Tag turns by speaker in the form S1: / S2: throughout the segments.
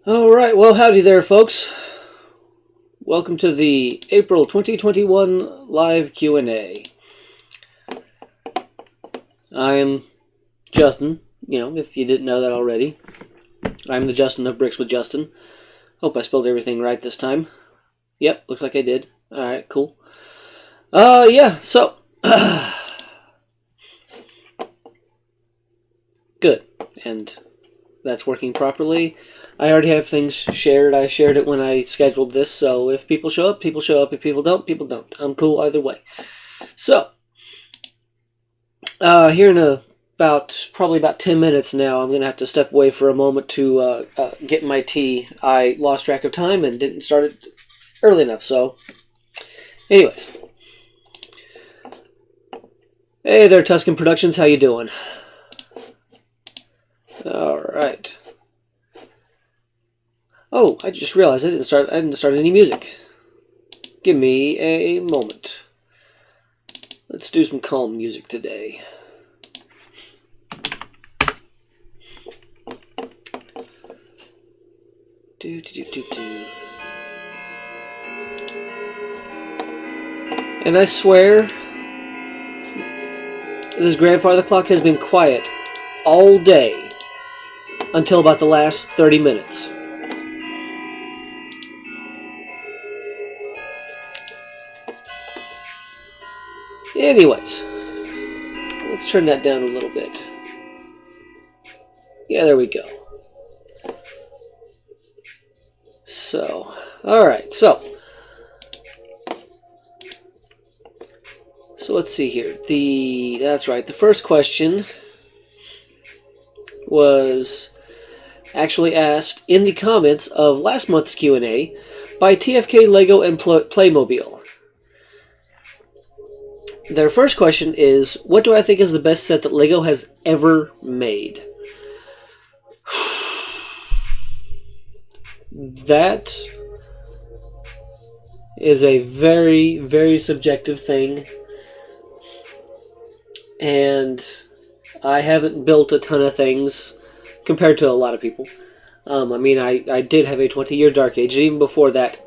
S1: Alright, well, howdy there, folks. Welcome to the April 2021 live Q&A. I am Justin, if you didn't know that already. I'm the Justin of Bricks with Justin. Hope I spelled everything right this time. Yep, looks like I did. Alright, cool. So... Good. And that's working properly. I already have things shared. I shared it when I scheduled this, so if people show up, people show up. If people don't, people don't. I'm cool either way. So, here in probably about 10 minutes now, I'm going to have to step away for a moment to get my tea. I lost track of time and didn't start it early enough, so... Anyways. Hey there, Tuscan Productions. How you doing? Alright. Oh, I just realized I didn't start any music. Give me a moment. Let's do some calm music today. And I swear, this grandfather clock has been quiet all day until about the last 30 minutes. Anyways, let's turn that down a little bit. Yeah, there we go. So, alright, so let's see here. That's right, the first question was actually asked in the comments of last month's Q&A by TFK, Lego, and Playmobil. Their first question is, what do I think is the best set that Lego has ever made? That is a very, very subjective thing. And I haven't built a ton of things compared to a lot of people. I did have a 20-year Dark Age. Even before that,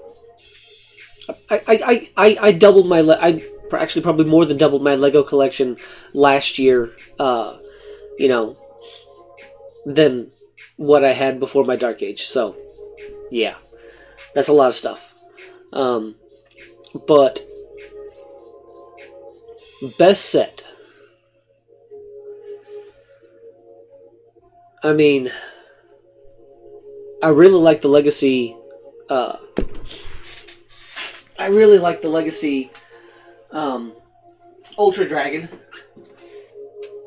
S1: I doubled my... Actually, probably more than doubled my Lego collection last year, than what I had before my Dark Age. So, yeah, that's a lot of stuff. But, best set. I really like the Legacy, Ultra Dragon.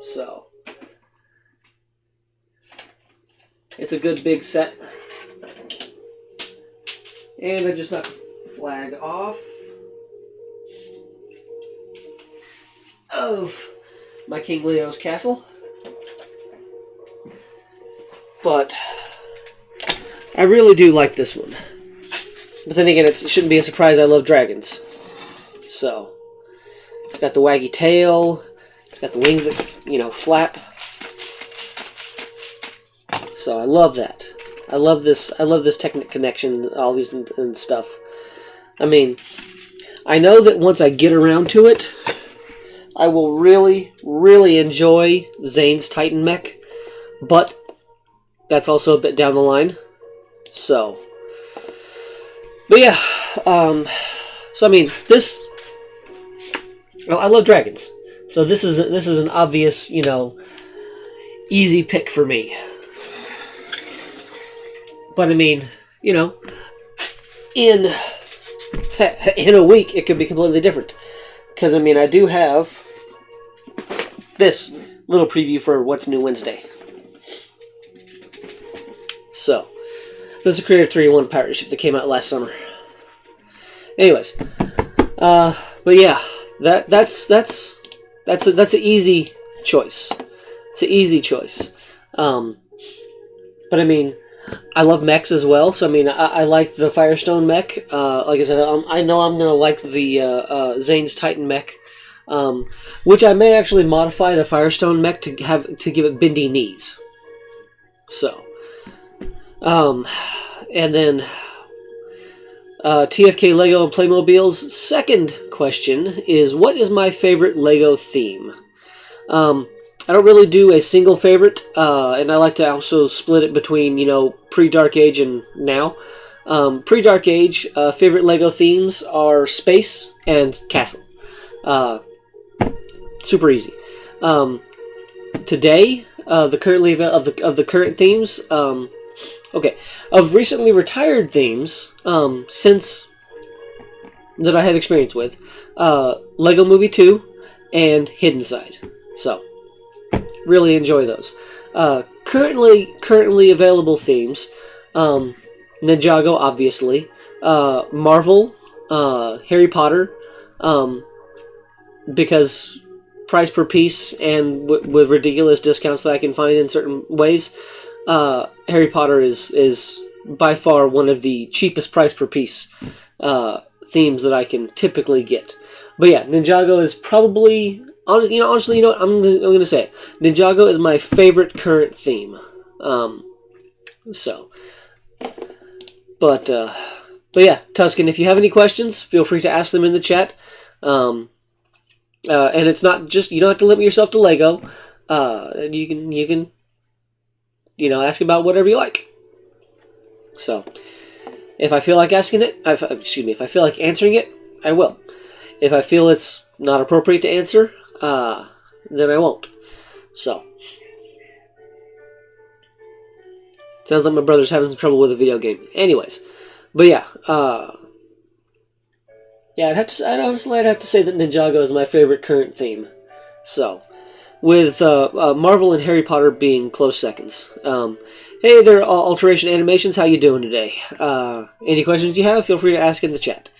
S1: So, it's a good big set. And I just knocked the flag off of my King Leo's castle. But I really do like this one. But then again, it shouldn't be a surprise I love dragons. So, it's got the waggy tail. It's got the wings that, flap. So I love that. I love this Technic connection, all these and stuff. I know that once I get around to it, I will really, really enjoy Zane's Titan mech. But that's also a bit down the line. So, but yeah, this. I love dragons, so this is an obvious, easy pick for me. But in a week it could be completely different, because I do have this little preview for what's new Wednesday. So, this is a Creator 3-in-1 pirate ship that came out last summer. Anyways, but yeah, that's an easy choice. It's an easy choice. But I love mechs as well. So I like the Firestone mech. Like I said, I know I'm gonna like the Zane's Titan mech, which I may actually modify the Firestone mech to give it bendy knees. So, And then TFK Lego and Playmobil's second question is, what is my favorite Lego theme? I don't really do a single favorite, and I like to also split it between, pre-Dark Age and now. Pre-Dark Age, favorite Lego themes are space and castle. Super easy. Today, the current themes, of recently retired themes, since that I have experience with, Lego Movie 2 and Hidden Side. So, really enjoy those. Currently available themes, Ninjago, obviously, Marvel, Harry Potter, because price per piece and with ridiculous discounts that I can find in certain ways, Harry Potter is by far one of the cheapest price per piece themes that I can typically get. But yeah, Ninjago is probably, honestly, what? I'm gonna say it. Ninjago is my favorite current theme. But yeah, Tuscan, if you have any questions, feel free to ask them in the chat. And it's not just, you don't have to limit yourself to Lego. You can ask about whatever you like. So, if I feel like asking it, if I feel like answering it, I will. If I feel it's not appropriate to answer, then I won't. So, sounds like my brother's having some trouble with a video game. Anyways, but yeah, I'd have to say that Ninjago is my favorite current theme. So, with Marvel and Harry Potter being close seconds. Hey there, Alteration Animations, how you doing today? Any questions you have, feel free to ask in the chat.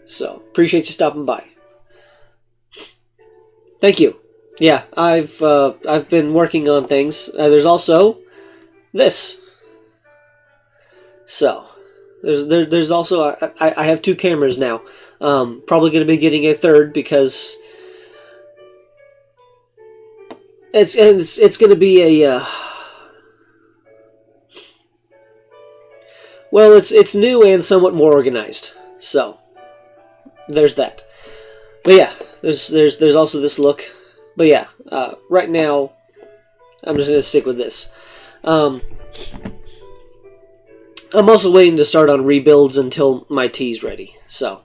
S1: So, appreciate you stopping by. Thank you. Yeah, I've been working on things. There's also this. So, there's also, I have 2 cameras now. Probably going to be getting a third because it's going to be a well, it's new and somewhat more organized. So, there's that. But yeah, there's also this look. But yeah, right now, I'm just going to stick with this. I'm also waiting to start on rebuilds until my tea's ready. So,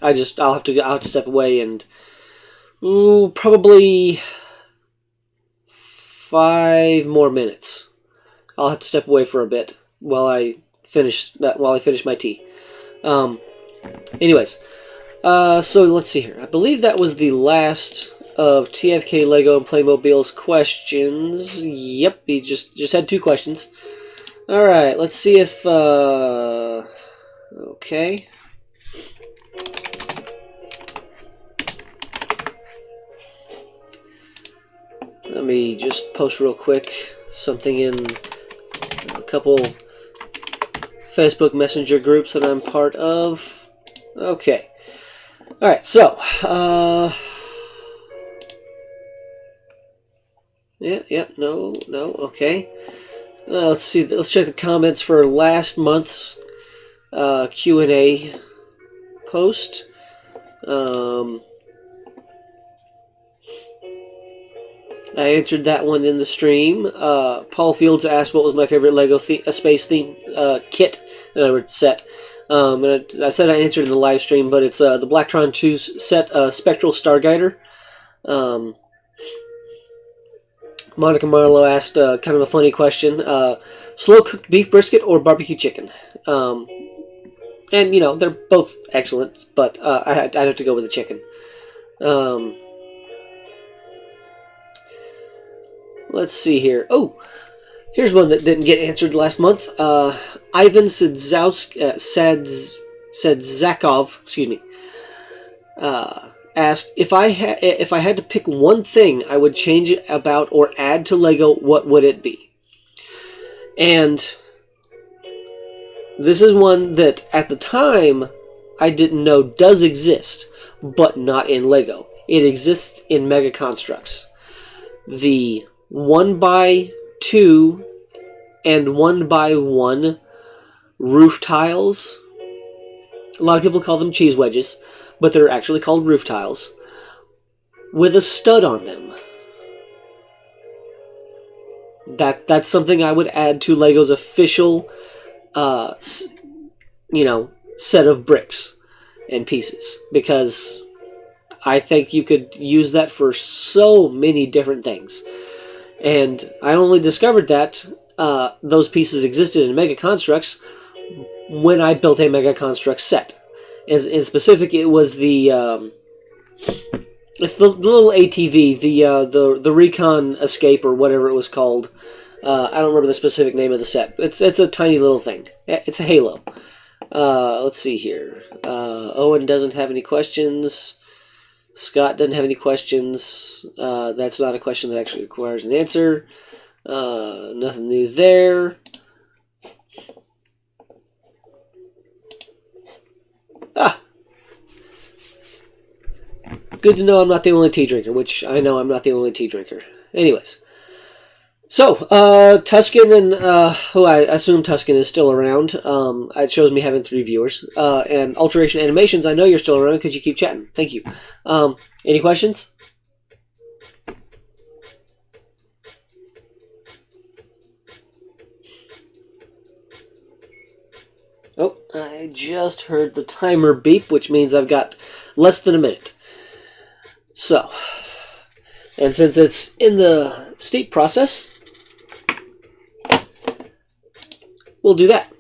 S1: I'll have to step away and probably 5 more minutes. I'll have to step away for a bit while I finish my tea. Anyways, so let's see here. I believe that was the last of TFK Lego and Playmobil's questions. Yep, he just had 2 questions. Alright, let's see if okay. Let me just post real quick something in a couple Facebook Messenger groups that I'm part of. Okay. Alright, so, no, okay. Let's see, let's check the comments for last month's Q&A post. I answered that one in the stream. Paul Fields asked what was my favorite Lego space theme kit that I would set. And I said I answered in the live stream, but it's the Blacktron 2's set Spectral Starguider. Monica Marlowe asked kind of a funny question. Slow-cooked beef brisket or barbecue chicken? And, they're both excellent, but I'd have to go with the chicken. Let's see here. Oh, here's one that didn't get answered last month. Ivan Sedzakov, excuse me, asked, if I had to pick one thing I would change it about or add to Lego, what would it be? And this is one that at the time I didn't know does exist, but not in Lego. It exists in Mega Constructs. The 1x2 and 1x1 roof tiles. A lot of people call them cheese wedges, but they're actually called roof tiles, with a stud on them. That's something I would add to Lego's official, set of bricks and pieces, because I think you could use that for so many different things. And I only discovered that those pieces existed in Mega Constructs when I built a Mega Construct set. In specific, it was it's the little ATV, the Recon Escape or whatever it was called. I don't remember the specific name of the set. It's a tiny little thing. It's a Halo. Let's see here. Owen doesn't have any questions. Scott doesn't have any questions. That's not a question that actually requires an answer. Nothing new there. Good to know I'm not the only tea drinker, which I know I'm not the only tea drinker. Anyways. So, Tuscan and, who I assume Tuscan is still around. It shows me having 3 viewers. And Alteration Animations, I know you're still around because you keep chatting. Thank you. Any questions? Oh, I just heard the timer beep, which means I've got less than a minute. So, and since it's in the steep process, we'll do that.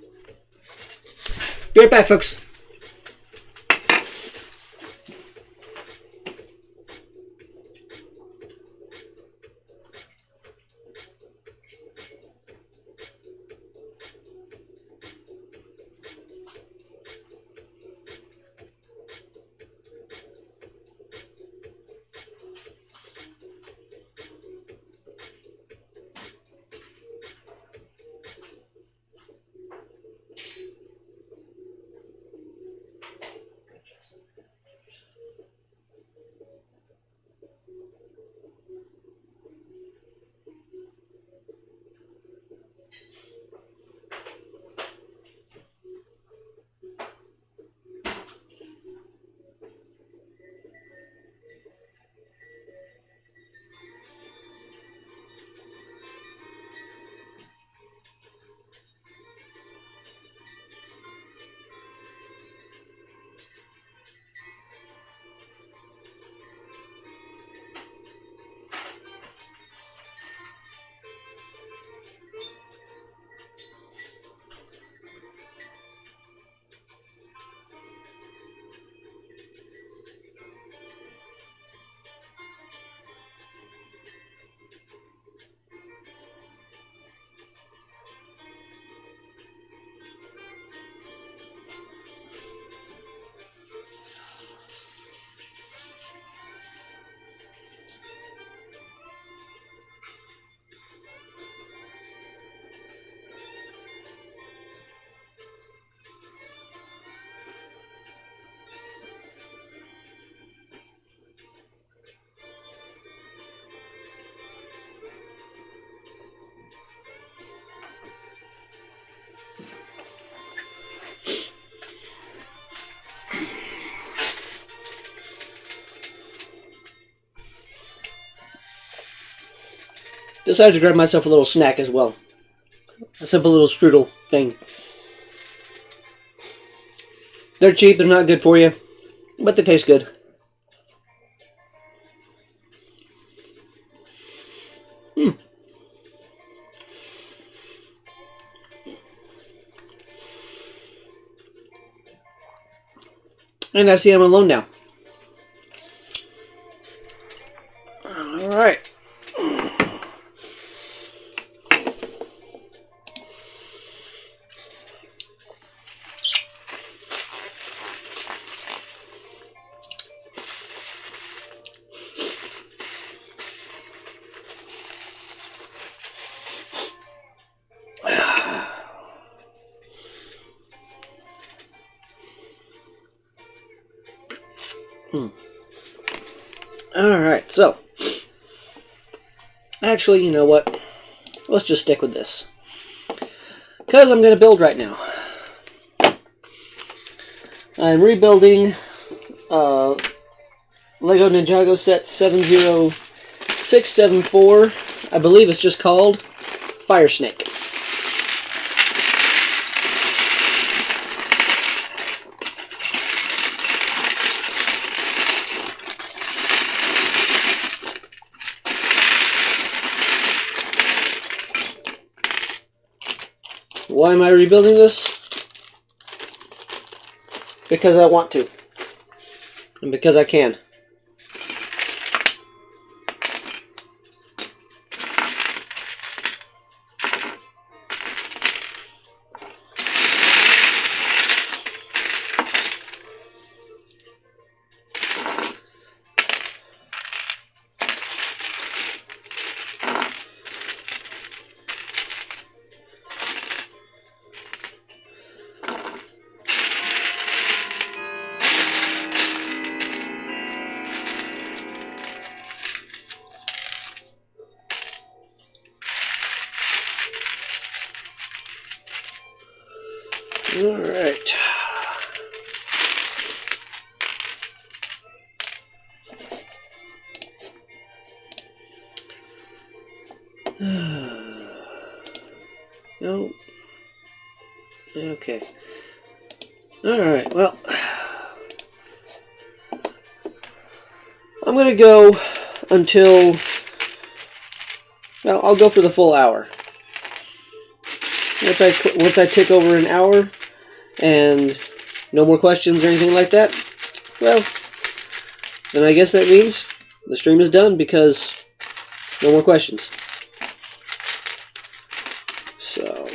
S1: Be right back, folks. Decided to grab myself a little snack as well. A simple little strudel thing. They're cheap, they're not good for you, but they taste good. And I see I'm alone now. Alright. Alright, so actually, you know what? Let's just stick with this. Because I'm going to build right now. I'm rebuilding Lego Ninjago set 70674. I believe it's just called Fire Snake. Why am I rebuilding this? Because I want to. And because I can. All right. No. Okay. All right. Well, I'm going to go until... Well, I'll go for the full hour. Once I tick over an hour and no more questions or anything like that, well, then I guess that means the stream is done because no more questions. So...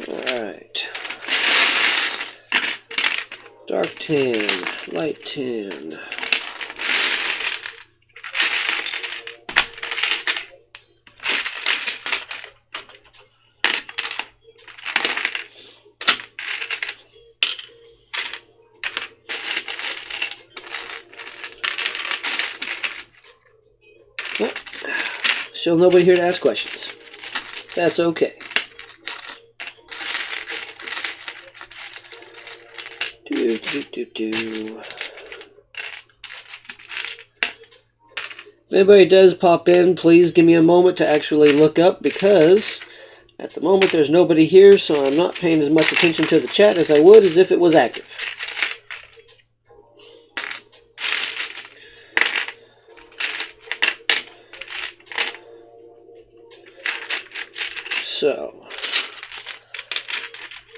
S1: Alright. Dark tan, light tan. Well, still nobody here to ask questions. That's okay. If anybody does pop in, please give me a moment to actually look up, because at the moment there's nobody here, so I'm not paying as much attention to the chat as I would as if it was active. So,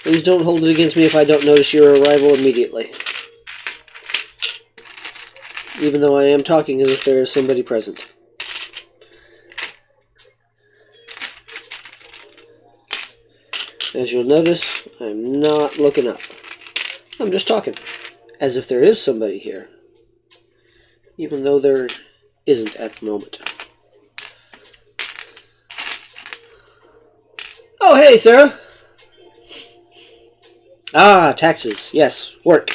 S1: please don't hold it against me if I don't notice your arrival immediately. Even though I am talking as if there is somebody present. As you'll notice, I'm not looking up. I'm just talking, as if there is somebody here. Even though there isn't at the moment. Oh, hey, Sarah! Ah, taxes. Yes, work.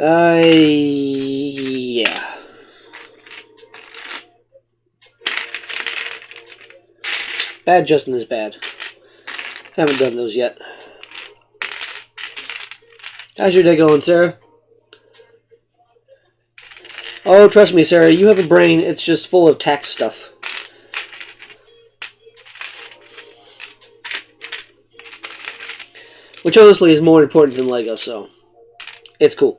S1: Yeah. Bad Justin is bad. Haven't done those yet. How's your day going, Sarah? Oh, trust me, Sarah, you have a brain. It's just full of tax stuff. Which honestly is more important than Lego, so it's cool.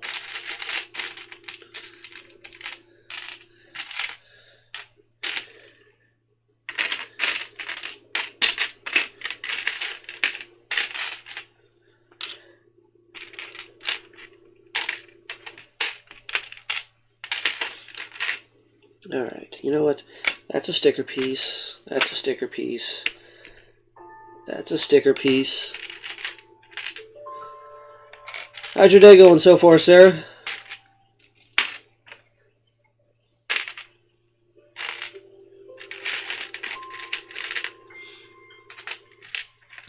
S1: Alright, you know what? That's a sticker piece. That's a sticker piece. That's a sticker piece. How's your day going so far, Sarah?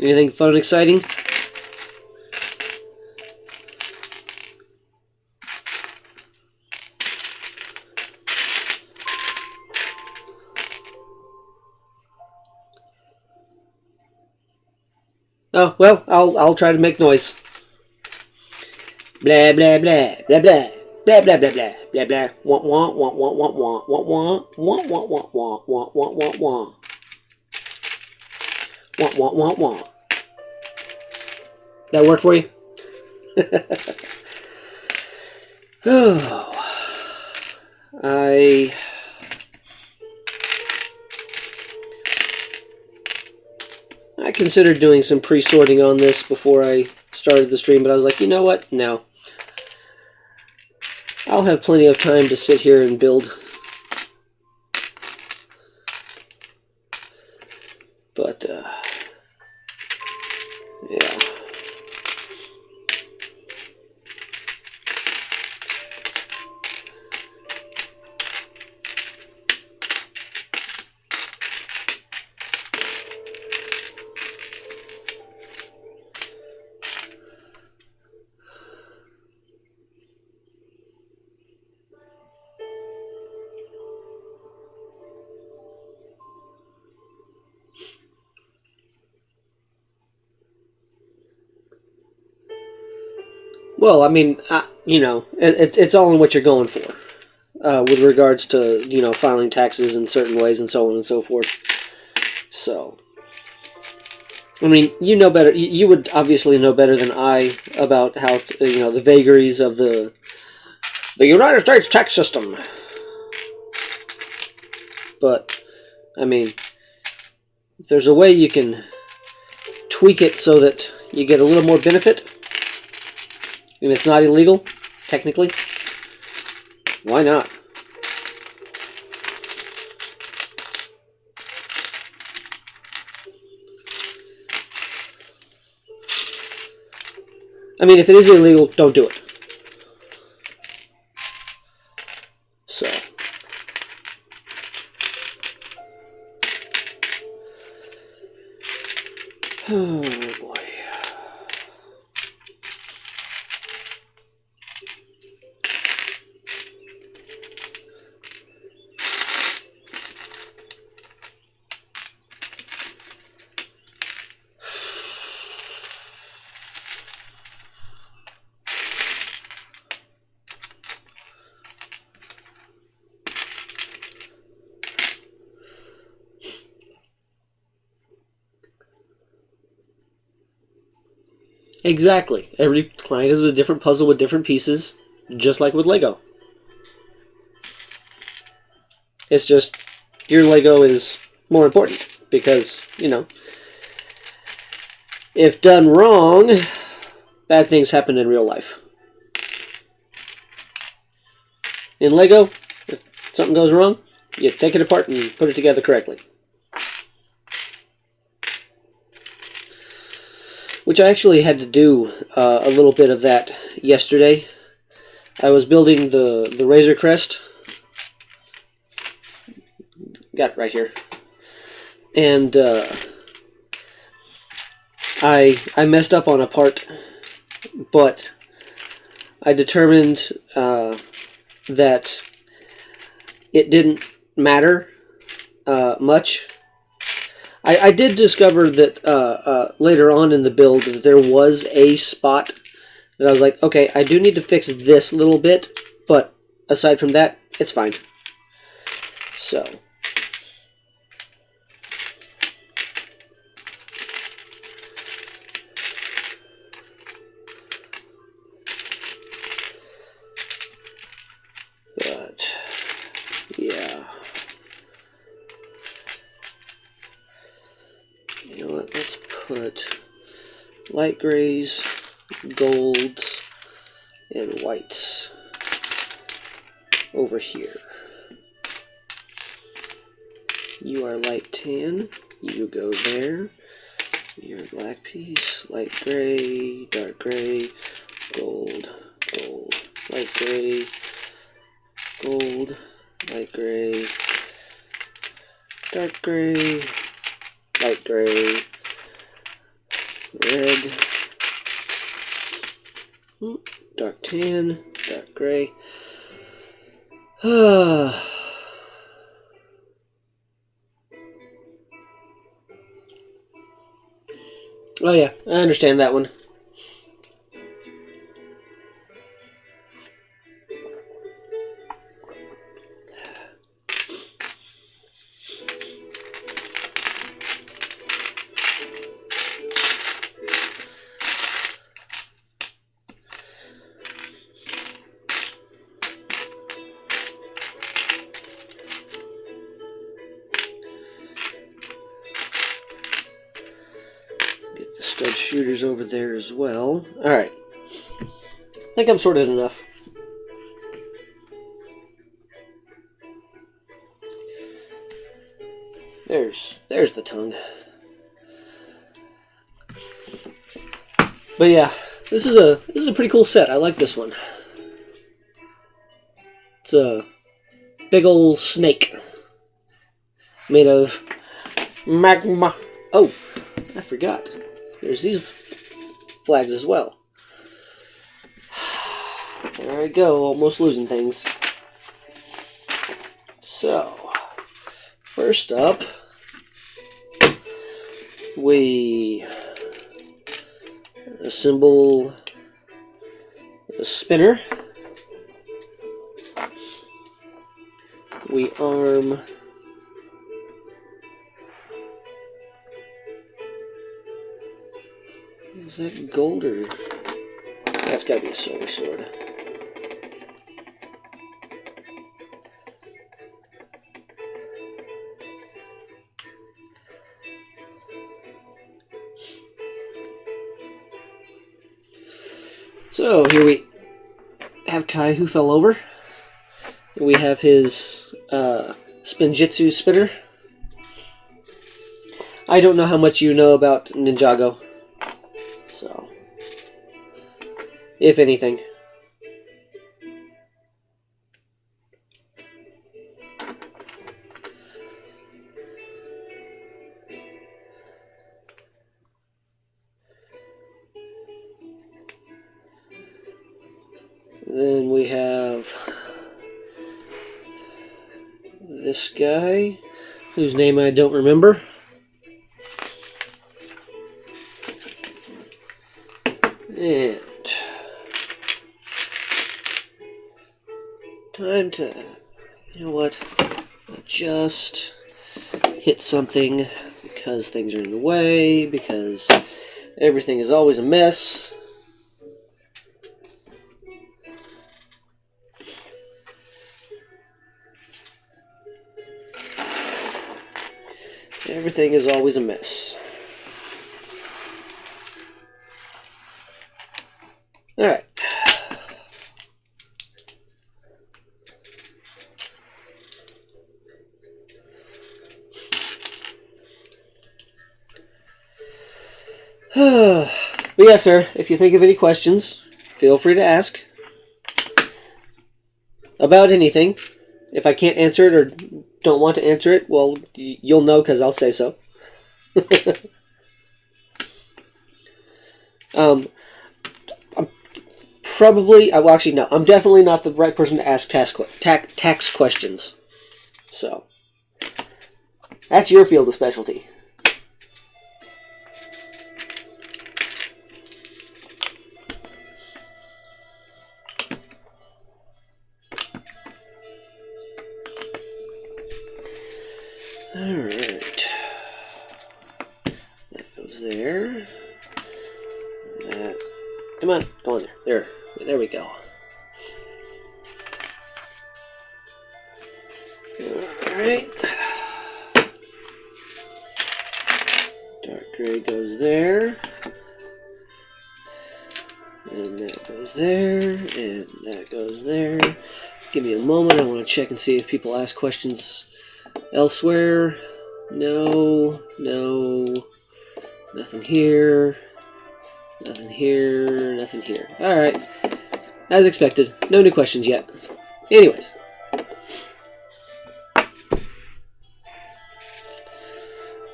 S1: Anything fun and exciting? Oh, well, I'll try to make noise. Blah blah blah blah blah blah blah blah blah blah blah. Wah wah wah wah wah wah wah wah wah wah wah wah wah wah wah wah wah wah wah wah. That work for you? Oh, I considered doing some pre-sorting on this before I started the stream, but I was like, you know what? No. I'll have plenty of time to sit here and build. But, yeah. Well, I mean, you know, it's all in what you're going for, with regards to, you know, filing taxes in certain ways and so on and so forth. So, I mean, you know better. You would obviously know better than I about how, you know, the vagaries of the United States tax system. But, I mean, if there's a way you can tweak it so that you get a little more benefit, and it's not illegal, technically, why not? I mean, if it is illegal, don't do it. So. Oh, boy. Exactly. Every client is a different puzzle with different pieces, just like with Lego. It's just your Lego is more important because, you know, if done wrong, bad things happen in real life. In Lego, if something goes wrong, you take it apart and put it together correctly. Which I actually had to do a little bit of that yesterday. I was building the Razor Crest. Got it right here. And I messed up on a part, but I determined that it didn't matter much. I did discover that later on in the build that there was a spot that I was like, okay, I do need to fix this little bit, but aside from that, it's fine. So. But, yeah. You know what, let's put light grays, golds, and whites over here. You are light tan, you go there. Your black piece, light gray, dark gray, gold, gold, light gray, gold, light gray, dark gray, light gray, red, dark tan, dark gray. Oh yeah, I understand that one. Stud shooters over there as well. Alright. I think I'm sorted enough. There's the tongue. But yeah, this is a pretty cool set. I like this one. It's a big old snake made of magma. Oh, I forgot. There's these flags as well. There I go, almost losing things. So, first up, we assemble the spinner. We arm is that gold or that's gotta be a solar sword. So here we have Kai who fell over. We have his Spinjitzu spinner. I don't know how much you know about Ninjago. So, if anything. Then we have this guy, whose name I don't remember. And time to, you know what, just hit something because things are in the way, because everything is always a mess. Everything is always a mess. Alright. But yeah, sir, if you think of any questions, feel free to ask. About anything. If I can't answer it or don't want to answer it, well, you'll know because I'll say so. I'm probably, well, actually, no, I'm definitely not the right person to ask tax questions. So, that's your field of specialty. Alright. That goes there. That. Come on, go on there. There we go. Alright. Dark gray goes there. And that goes there. And that goes there. Give me a moment. I want to check and see if people ask questions elsewhere. No. Nothing here. Nothing here. Nothing here. Alright. As expected. No new questions yet. Anyways.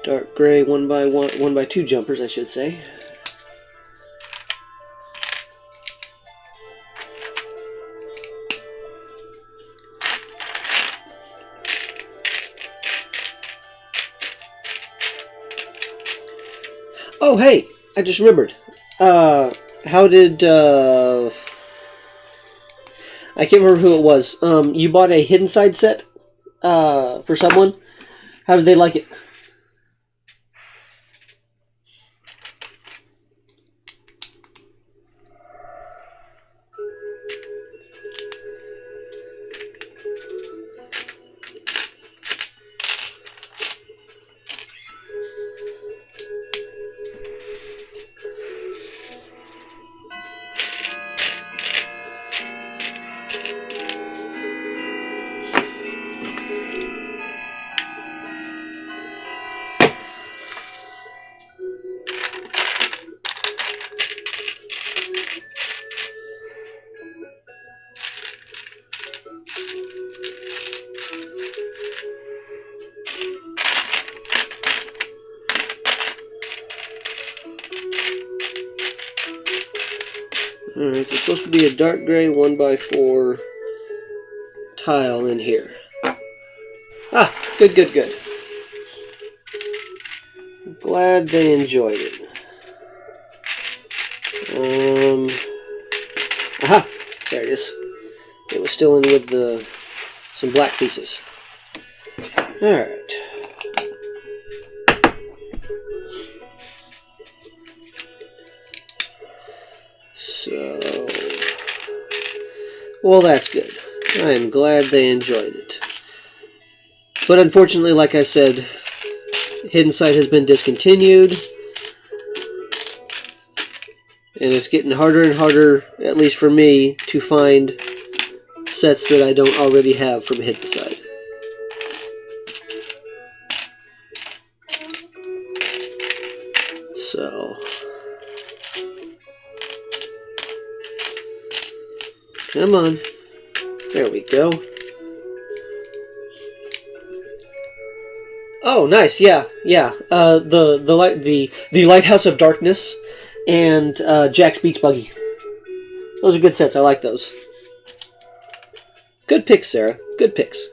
S1: Dark gray 1x2 jumpers, I should say. Oh, hey! I just remembered. How did, I can't remember who it was. You bought a Hidden Side set, for someone. How did they like it? Alright, there's supposed to be a dark gray 1x4 tile in here. Ah, good, good, good. I'm glad they enjoyed it. Aha! There it is. It was still in with some black pieces. Alright. So, well, that's good. I am glad they enjoyed it. But unfortunately, like I said, Hidden Side has been discontinued. And it's getting harder and harder, at least for me, to find sets that I don't already have from Hidden Side. So, come on. There we go. Oh, nice. Yeah, yeah. The Lighthouse of Darkness and Jack's Beach Buggy. Those are good sets. I like those. Good picks, Sarah. Good picks.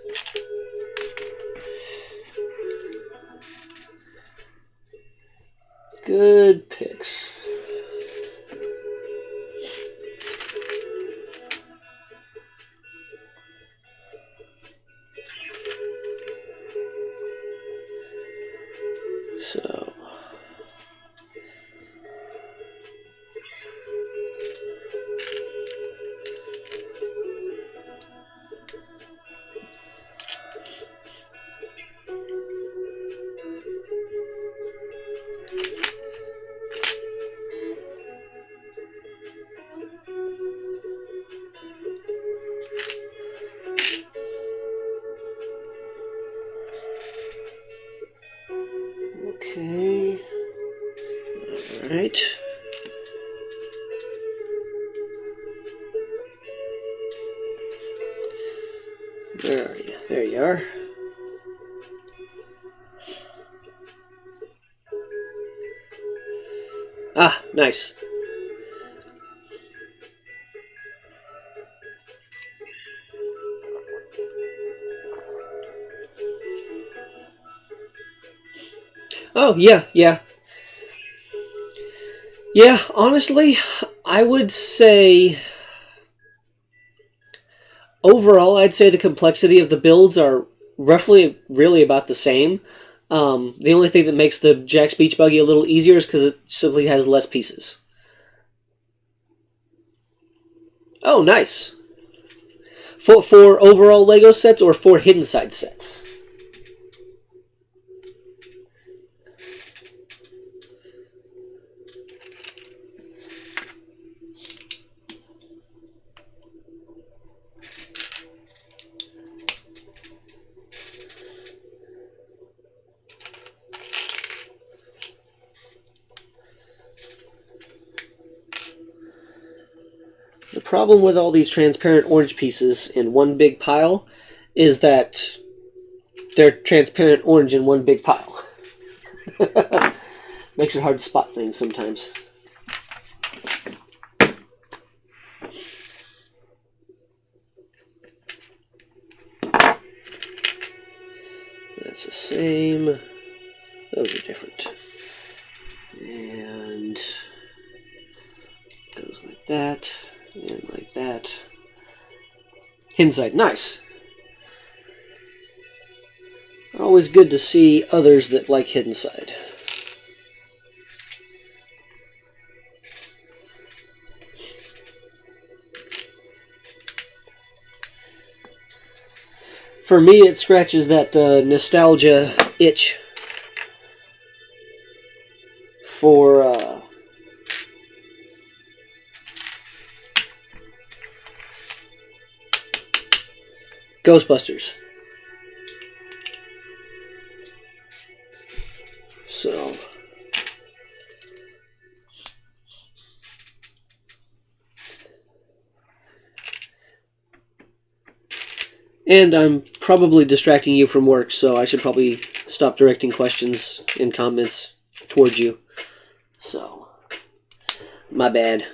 S1: Good picks. So, okay. All right. Where are you? There you are. Ah, nice. Oh, yeah, yeah. Yeah, honestly, I would say overall, I'd say the complexity of the builds are roughly really about the same. The only thing that makes the Jack's Beach Buggy a little easier is because it simply has less pieces. Oh, nice. For overall Lego sets or for Hidden Side sets? problem with all these transparent orange pieces in one big pile is that they're transparent orange in one big pile. Makes it hard to spot things sometimes. That's the same. Those are different. And goes like that, and like that. Inside, nice. Always good to see others that like hidden side. For me, it scratches that nostalgia itch for Ghostbusters. So, and I'm probably distracting you from work, so I should probably stop directing questions and comments towards you. So, my bad.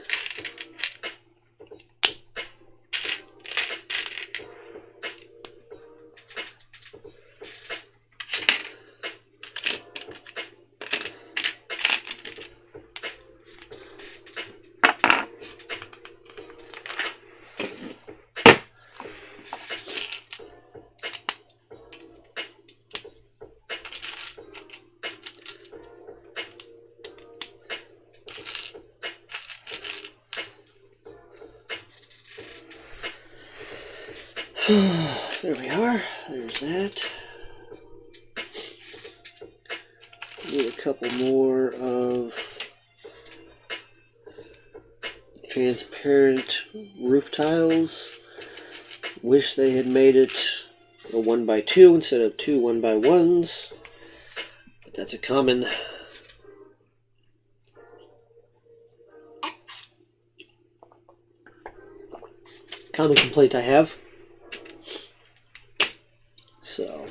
S1: There we are. There's that. Need a couple more of transparent roof tiles. Wish they had made it a 1x2 instead of 2 1x1s. But that's a common complaint I have. So,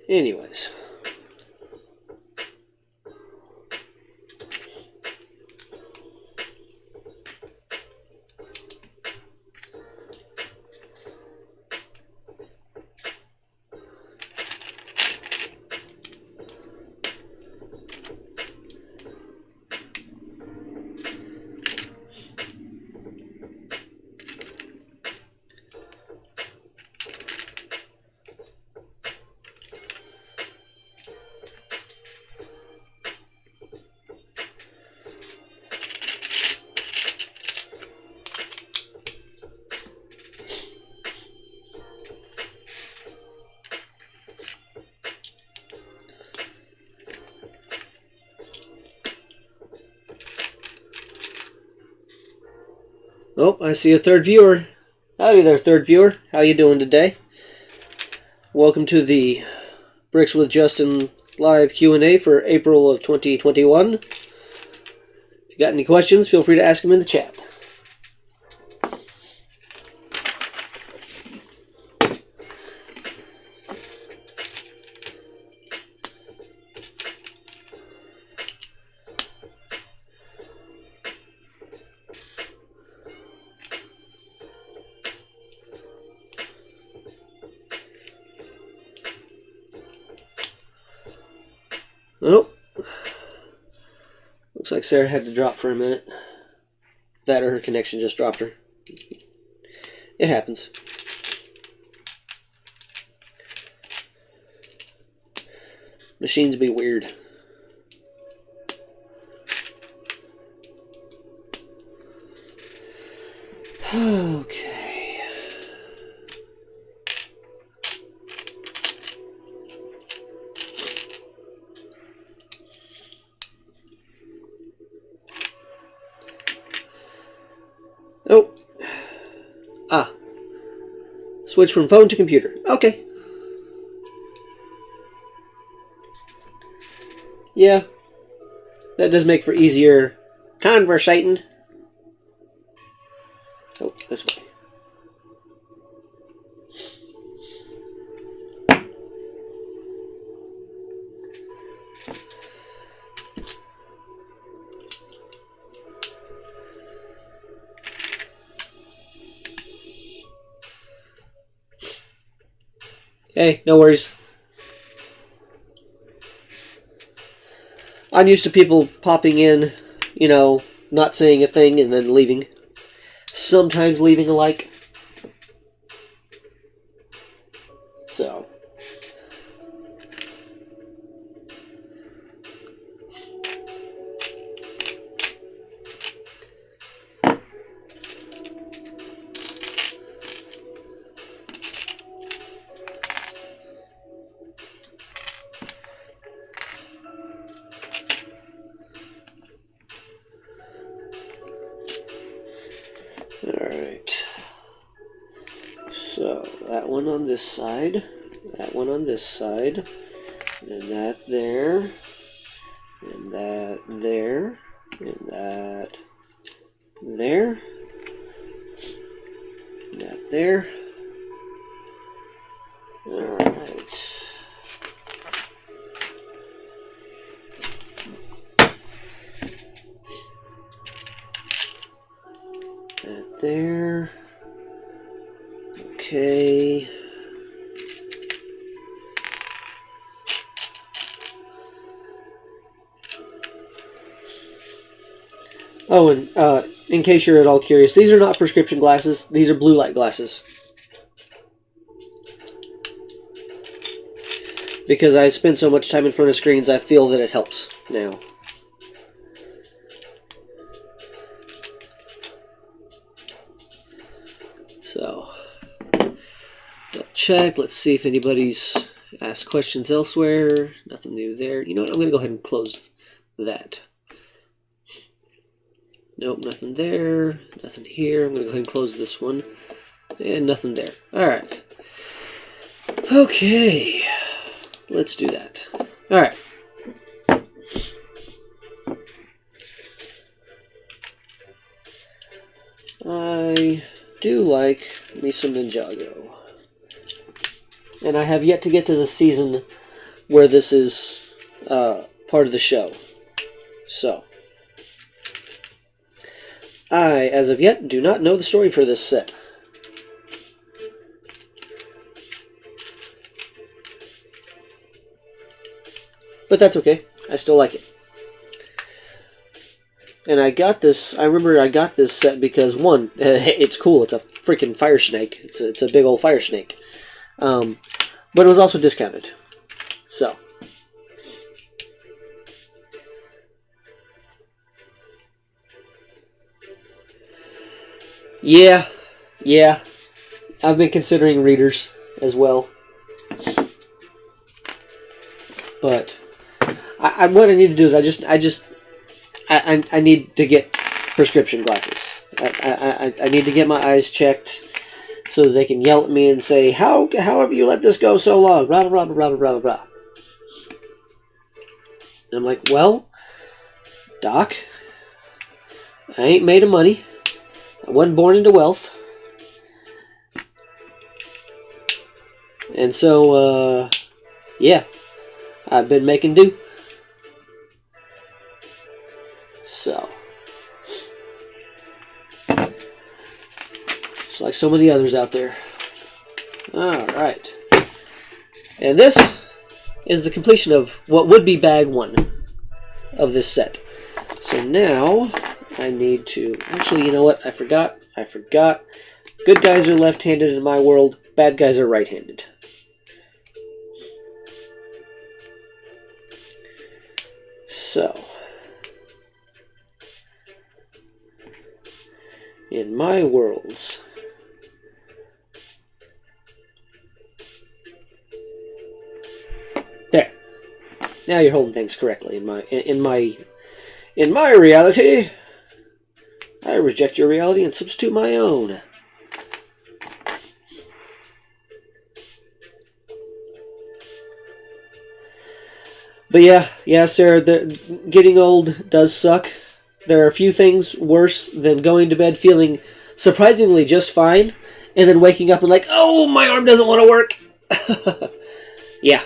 S1: anyways. Oh, I see a third viewer. Howdy there, third viewer. How you doing today? Welcome to the Bricks with Justin live Q&A for April of 2021. If you got any questions, feel free to ask them in the chat. Oh, looks like Sarah had to drop for a minute. That or her connection just dropped her. It happens. Machines be weird. Okay. Oh. Ah. Switch from phone to computer. Okay. Yeah. That does make for easier conversating. Oh, this way. Hey, no worries. I'm used to people popping in, you know, not saying a thing and then leaving. Sometimes leaving a like. So. Alright. So, that one on this side, that one on this side, and that there, and that there, and that there, and that there. Alright. That there. Okay. Oh, and in case you're at all curious, these are not prescription glasses. These are blue light glasses. Because I spend so much time in front of screens, I feel that it helps now. So, double check. Let's see if anybody's asked questions elsewhere. Nothing new there. You know what? I'm going to go ahead and close that. Nope, nothing there. Nothing here. I'm going to go ahead and close this one. And nothing there. Alright. Okay. Let's do that. Alright. I do like me some Ninjago. And I have yet to get to the season where this is part of the show. So, I, as of yet, do not know the story for this set. But that's okay. I still like it. And I got this, I remember I got this set because, one, it's cool. It's a freaking fire snake. It's a big old fire snake. But it was also discounted. So. Yeah. I've been considering readers as well. But what I need to do is I need to get prescription glasses. I need to get my eyes checked so that they can yell at me and say, how have you let this go so long? Blah, blah, blah, blah, blah, blah. And I'm like, well, Doc, I ain't made of money. I wasn't born into wealth. And so, yeah, I've been making do. So, just like so many others out there. Alright. And this is the completion of what would be bag 1 of this set. So now, I need to... Actually, you know what? I forgot. Good guys are left-handed in my world. Bad guys are right-handed. So, in my worlds, there. Now you're holding things correctly. In my reality, I reject your reality and substitute my own. But yeah, Sarah, getting old does suck. There are a few things worse than going to bed feeling surprisingly just fine, and then waking up and like, oh, my arm doesn't want to work. Yeah.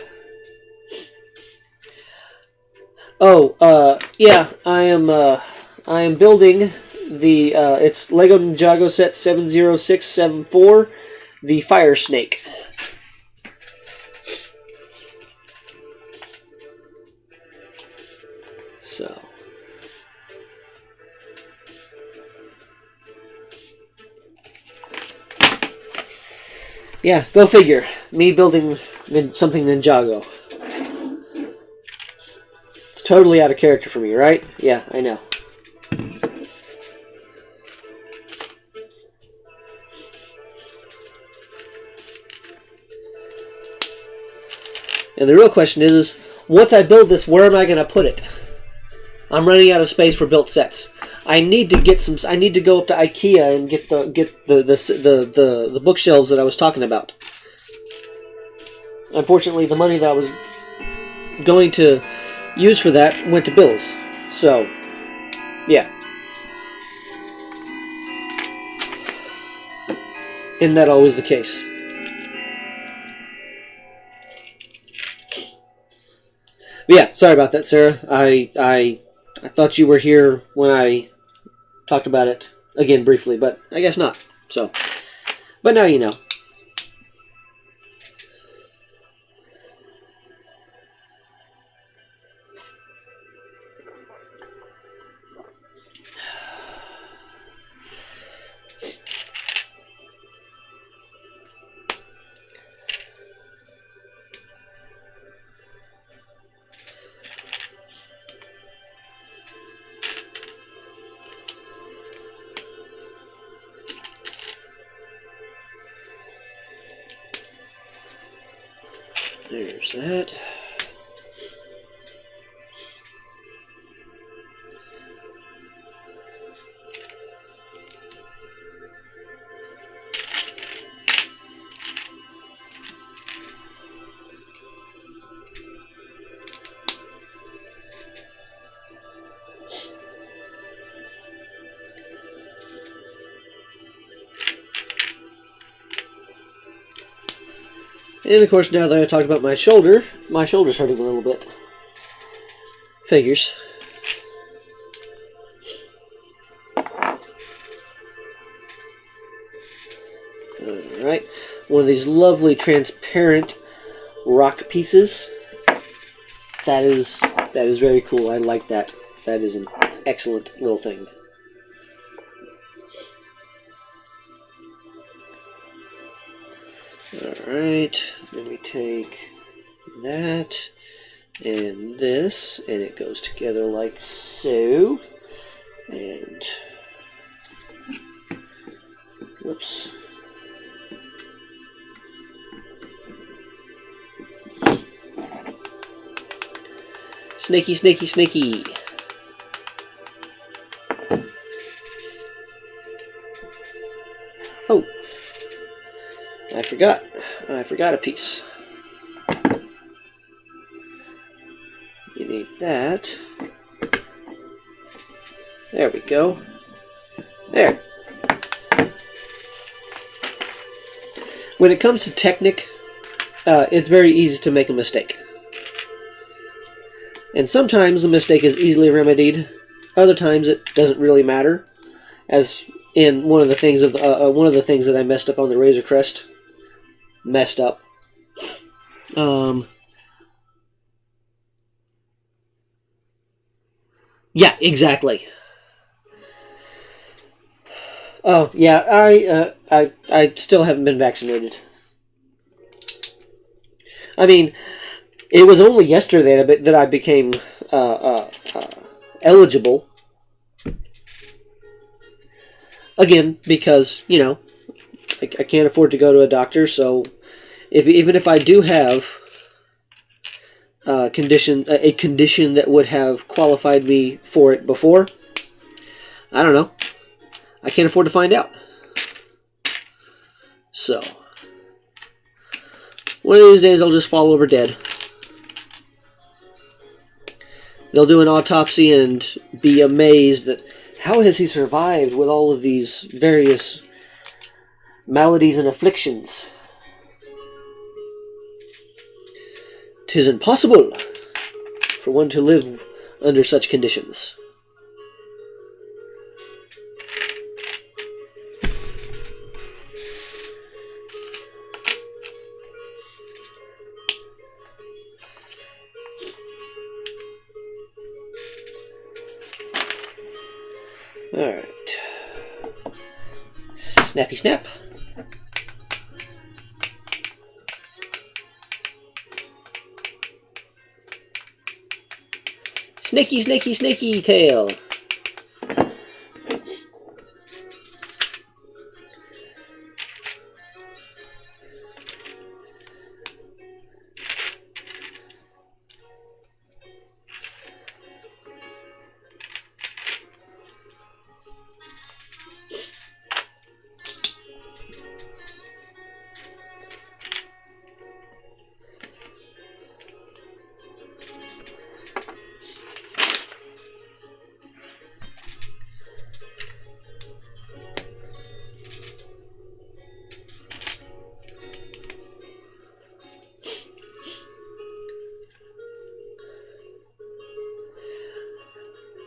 S1: Oh, yeah, I am building the, it's Lego Ninjago set 70674, the Fire Snake. So. Yeah, go figure. Me building something Ninjago. It's totally out of character for me, right? Yeah, I know. And the real question is once I build this, where am I going to put it? I'm running out of space for built sets. I need to get some. I need to go up to IKEA and get the bookshelves that I was talking about. Unfortunately, the money that I was going to use for that went to bills. So, yeah. Isn't that always the case? But yeah, sorry about that, Sarah. I thought you were here when I talked about it again briefly, but I guess not. So, but now you know. There's that. And of course, now that I talked about my shoulder's hurting a little bit. Figures. Alright, one of these lovely transparent rock pieces. That is very cool. I like that. That is an excellent little thing. Alright, then we take that and this, and it goes together like so. And whoops. Snaky, snaky, snaky. Oh. I forgot a piece. You need that. There we go. There. When it comes to Technic, it's very easy to make a mistake. And sometimes the mistake is easily remedied. Other times it doesn't really matter. As in one of the things that I messed up on the Razor Crest. Messed up. Yeah, exactly. Oh, yeah, I still haven't been vaccinated. I mean, it was only yesterday that I became eligible. Again, because, you know, I can't afford to go to a doctor, so even if I do have a condition that would have qualified me for it before, I don't know. I can't afford to find out. So, one of these days I'll just fall over dead. they'll do an autopsy and be amazed that how has he survived with all of these various maladies and afflictions? 'Tis impossible for one to live under such conditions. Alright. Snappy snap. Snaky, snaky, snaky tail.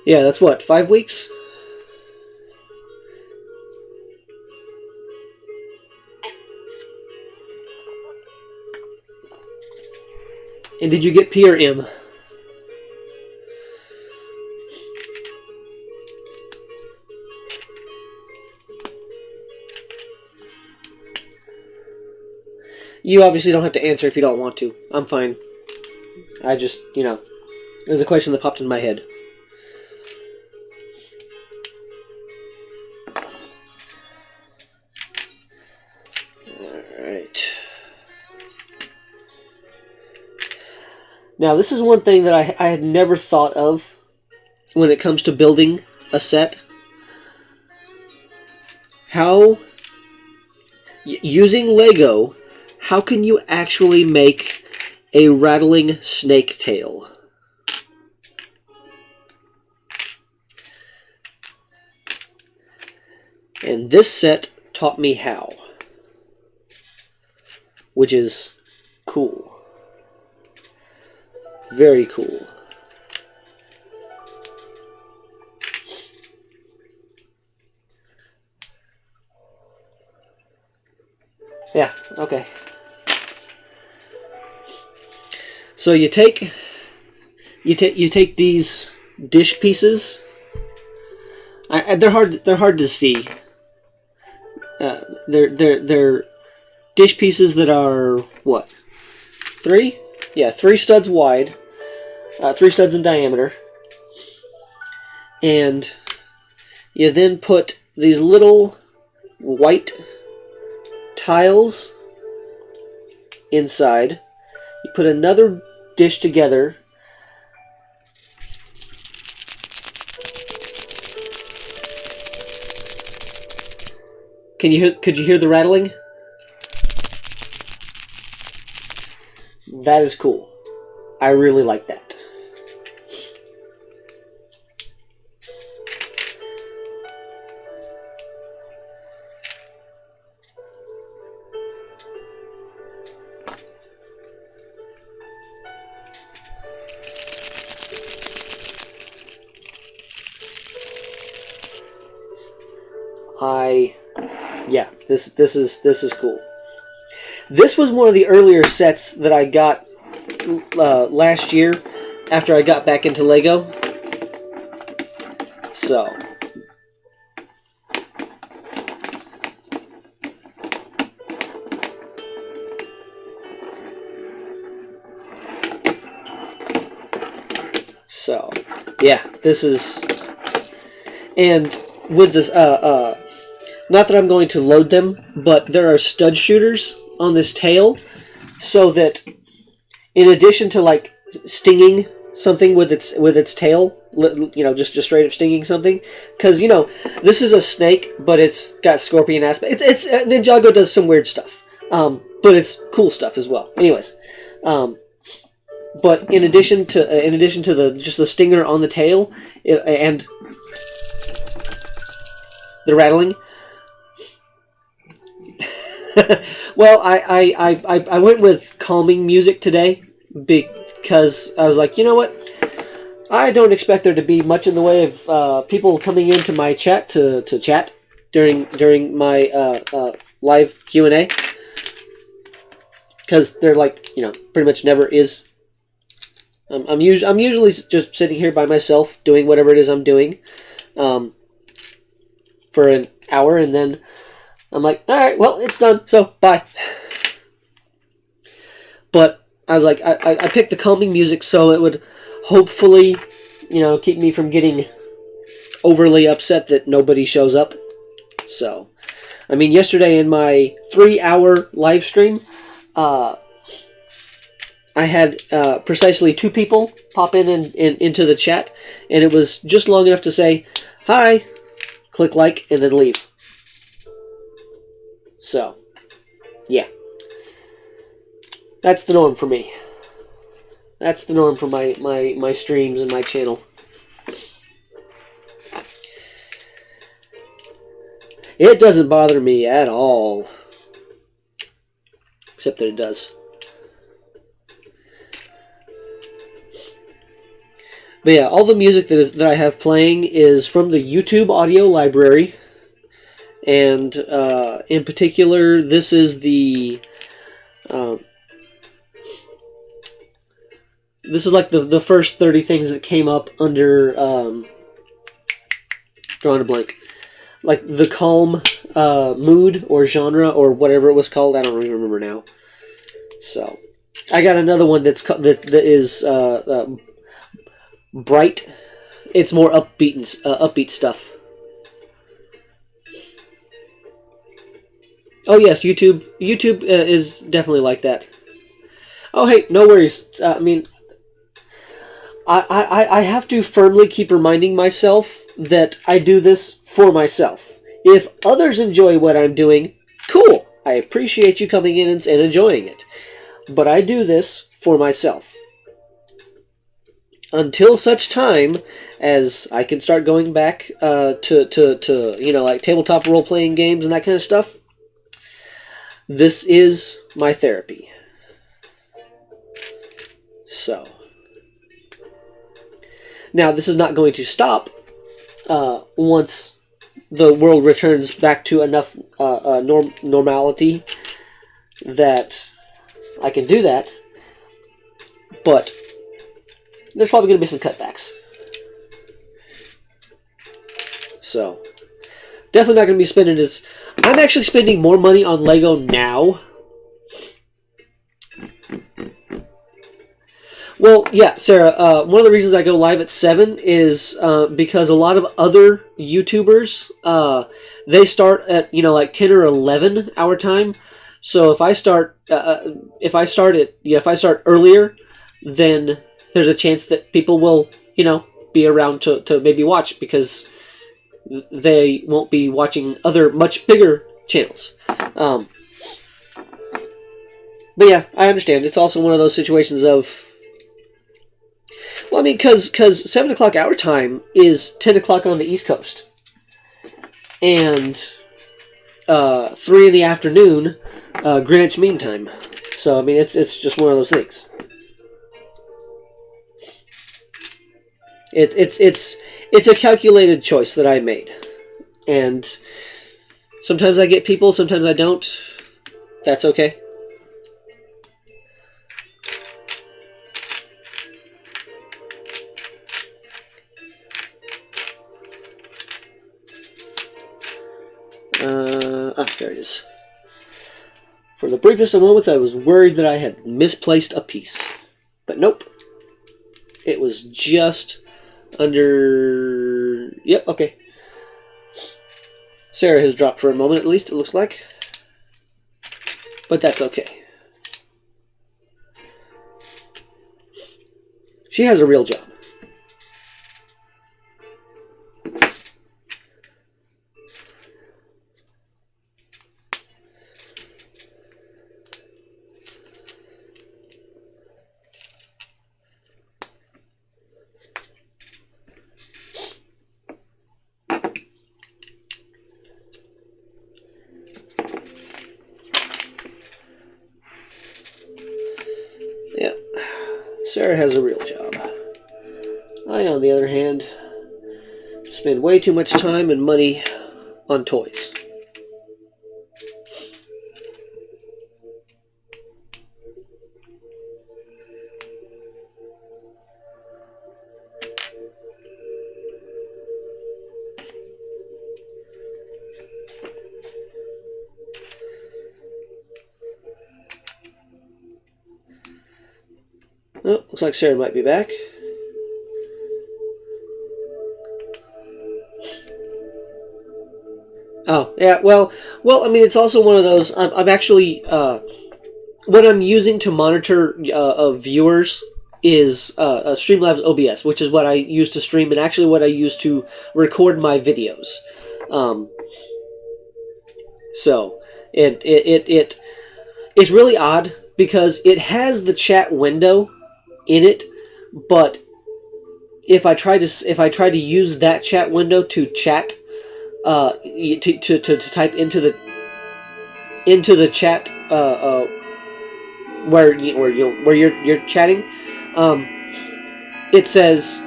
S1: Yeah, that's what, 5 weeks? And did you get P or M? You obviously don't have to answer if you don't want to. I'm fine. I just, it was a question that popped in my head. Alright. Now, this is one thing that I had never thought of when it comes to building a set. How, using Lego, how can you actually make a rattling snake tail? And this set taught me how, which is cool. Very cool. Yeah, okay. So you take these dish pieces. They're hard to see. They're dish pieces that are what? 3? Yeah, 3 studs wide, 3 studs in diameter, and you then put these little white tiles inside. You put another dish together. Could you hear the rattling? That is cool. I really like that. Yeah, this is cool. This was one of the earlier sets that I got last year after I got back into Lego. So yeah, this is, and with this not that I'm going to load them, but there are stud shooters on this tail, so that in addition to like stinging something with its tail, just straight up stinging something, because this is a snake, but it's got scorpion aspect. It's Ninjago does some weird stuff, but it's cool stuff as well. Anyways, But in addition to the just the stinger on the tail and the rattling, well, I went with calming music today because I was like, you know what? I don't expect there to be much in the way of people coming into my chat to chat during my live Q&A, because they're like, pretty much never is. I'm usually just sitting here by myself doing whatever it is I'm doing for an hour, and then I'm like, all right, well, it's done, so bye. But I was like, I picked the calming music so it would hopefully, keep me from getting overly upset that nobody shows up. So, I mean, yesterday in my 3-hour live stream, I had precisely 2 people pop in and into the chat, and it was just long enough to say, hi, click like, and then leave. So, yeah. That's the norm for me. That's the norm for my streams and my channel. It doesn't bother me at all. Except that it does. But yeah, all the music that I have playing is from the YouTube audio library. And in particular, this is the... this is like the first 30 things that came up under... drawing a blank. Like the calm mood or genre or whatever it was called. I don't even remember now. So, I got another one that is bright. It's more upbeat stuff. Oh yes, YouTube is definitely like that. Oh hey, no worries. I mean, I have to firmly keep reminding myself that I do this for myself. If others enjoy what I'm doing, cool. I appreciate you coming in and enjoying it. But I do this for myself. Until such time as I can start going back to like tabletop role-playing games and that kind of stuff, this is my therapy. So. Now, this is not going to stop once the world returns back to enough normality that I can do that. But there's probably going to be some cutbacks. So, definitely not going to be spending as... I'm actually spending more money on Lego now. Well, yeah, Sarah, one of the reasons I go live at 7 is because a lot of other YouTubers, they start at, like 10 or 11 our time. So if I start earlier, then there's a chance that people will, be around to maybe watch, because they won't be watching other much bigger channels. But yeah, I understand. It's also one of those situations of... Well, I mean, because 7 o'clock our time is 10 o'clock on the East Coast. And 3 in the afternoon, Greenwich Mean Time. So, I mean, it's just one of those things. It's a calculated choice that I made. And sometimes I get people, sometimes I don't. That's okay. There it is. For the briefest of moments, I was worried that I had misplaced a piece. But nope. It was just under... Yep, okay. Sarah has dropped for a moment, at least, it looks like. But that's okay. She has a real job. Sarah has a real job. I, on the other hand, spend way too much time and money on toys. Oh, looks like Sarah might be back. Oh, yeah, well, I mean, it's also one of those, I'm actually, what I'm using to monitor viewers is Streamlabs OBS, which is what I use to stream, and actually what I use to record my videos. So, it's really odd, because it has the chat window in it, but if I try to use that chat window to chat, to type into the chat where you're chatting, it says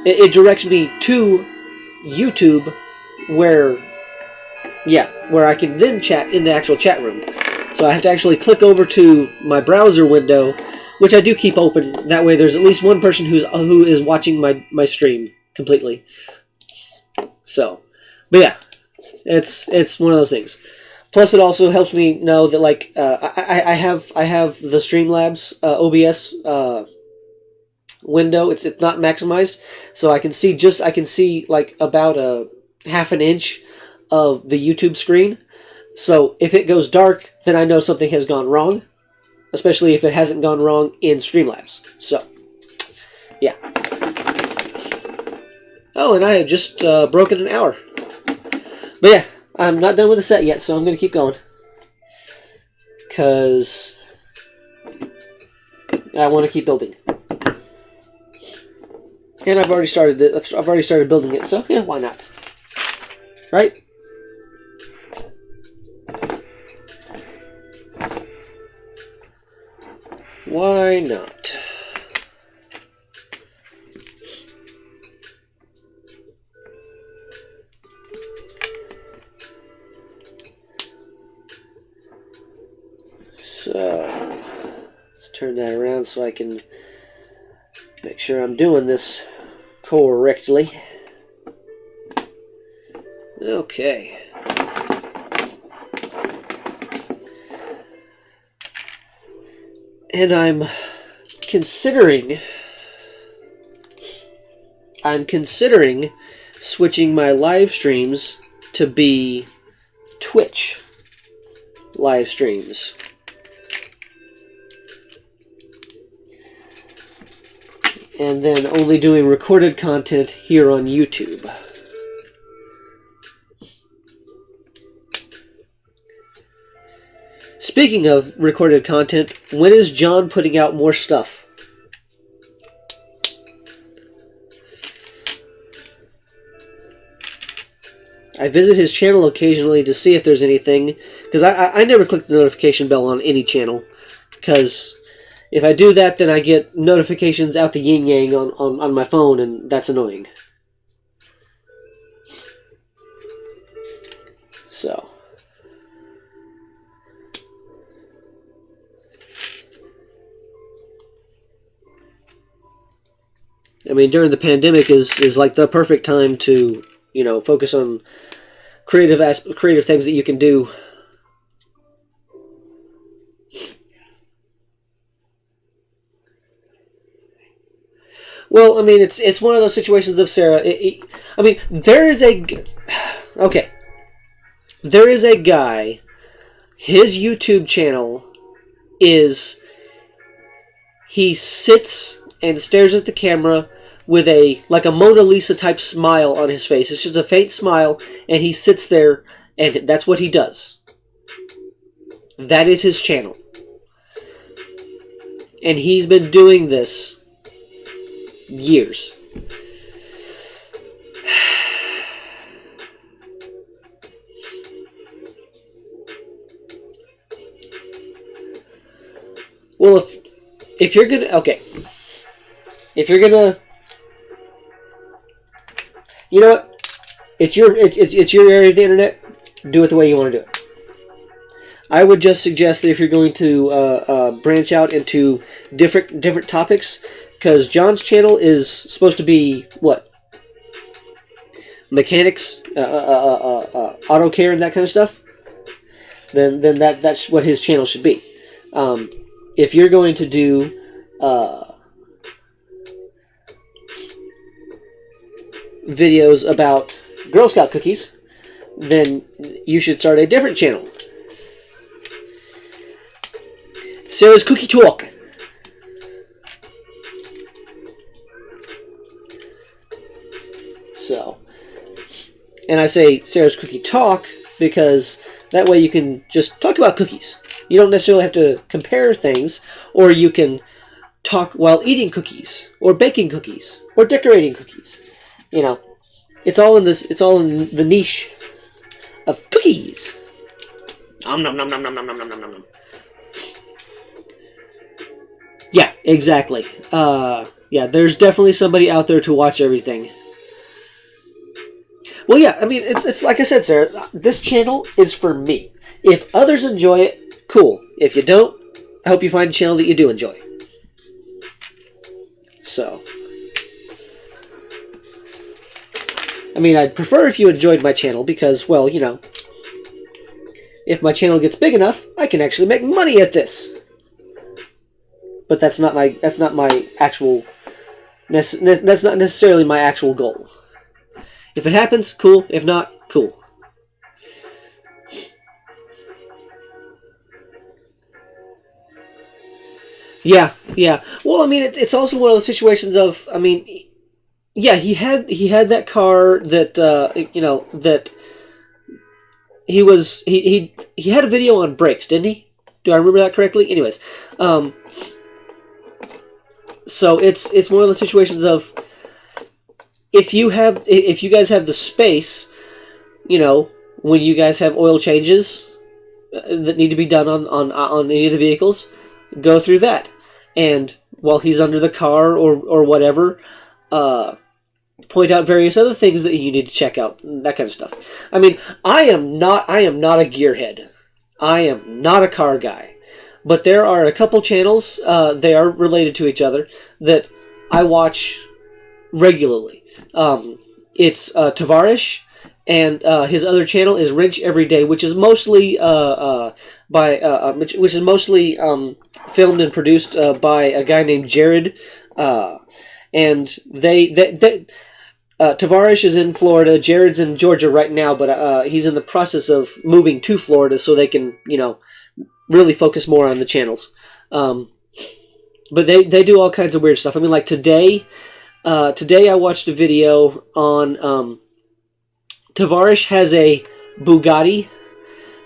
S1: it directs me to YouTube where I can then chat in the actual chat room. So I have to actually click over to my browser window, which I do keep open. That way, there's at least one person who is watching my stream completely. So. But yeah, it's one of those things. Plus, it also helps me know that I have the Streamlabs OBS window. It's not maximized, so I can see like about a half an inch of the YouTube screen. So if it goes dark, then I know something has gone wrong, especially if it hasn't gone wrong in Streamlabs. So yeah. Oh, and I have just broken an hour. But yeah, I'm not done with the set yet, so I'm going to keep going. Because I want to keep building. And I've already started building it, so yeah, why not? Right? Why not? So, let's turn that around so I can make sure I'm doing this correctly. Okay. And I'm considering switching my live streams to be Twitch live streams. And then only doing recorded content here on YouTube. Speaking of recorded content, when is John putting out more stuff? I visit his channel occasionally to see if there's anything, because I never click the notification bell on any channel, because if I do that, then I get notifications out the yin-yang on my phone, and that's annoying. So. I mean, during the pandemic is like the perfect time to, focus on creative things that you can do. Well, I mean, it's one of those situations of Sarah. I mean, there is a guy. His YouTube channel is he sits and stares at the camera with a Mona Lisa type smile on his face. It's just a faint smile, and he sits there, and that's what he does. That is his channel, and he's been doing this years. Well, if you're gonna if you're gonna, you know what? It's your area of the internet. Do it the way you want to do it. I would just suggest that if you're going to branch out into different topics, because John's channel is supposed to be what? Mechanics, auto care, and that kind of stuff. Then that's what his channel should be. If you're going to do videos about Girl Scout cookies, then you should start a different channel. Sarah's Cookie Talk. So, and I say Sarah's Cookie Talk because that way you can just talk about cookies. You don't necessarily have to compare things, or you can talk while eating cookies, or baking cookies, or decorating cookies. You know, it's all in this. It's all in the niche of cookies. Nom nom nom nom nom nom nom nom nom nom. Yeah, exactly. Yeah, there's definitely somebody out there to watch everything. Well, yeah, I mean, it's like I said, Sarah, this channel is for me. If others enjoy it, cool. If you don't, I hope you find a channel that you do enjoy. So, I mean, I'd prefer if you enjoyed my channel because, well, you know, if my channel gets big enough, I can actually make money at this. But that's not my actual. That's not necessarily my actual goal. If it happens, cool. If not, cool. Yeah, yeah. Well, I mean, it's also one of those situations of, I mean, yeah, he had that car that you know, that he had a video on brakes, didn't he? Do I remember that correctly? Anyways, so it's one of those situations of, if you guys have the space, you know, when you guys have oil changes that need to be done on any of the vehicles, go through that. And while he's under the car or whatever, point out various other things that you need to check out, that kind of stuff. I mean, I am not a gearhead. I am not a car guy. But there are a couple channels, they are related to each other, that I watch regularly. It's Tavarish, and his other channel is Wrench Every Day, which is mostly filmed and produced by a guy named Jared, and Tavarish is in Florida, Jared's in Georgia right now, but he's in the process of moving to Florida so they can, you know, really focus more on the channels. But they do all kinds of weird stuff. I mean, like today I watched a video on Tavarish has a Bugatti.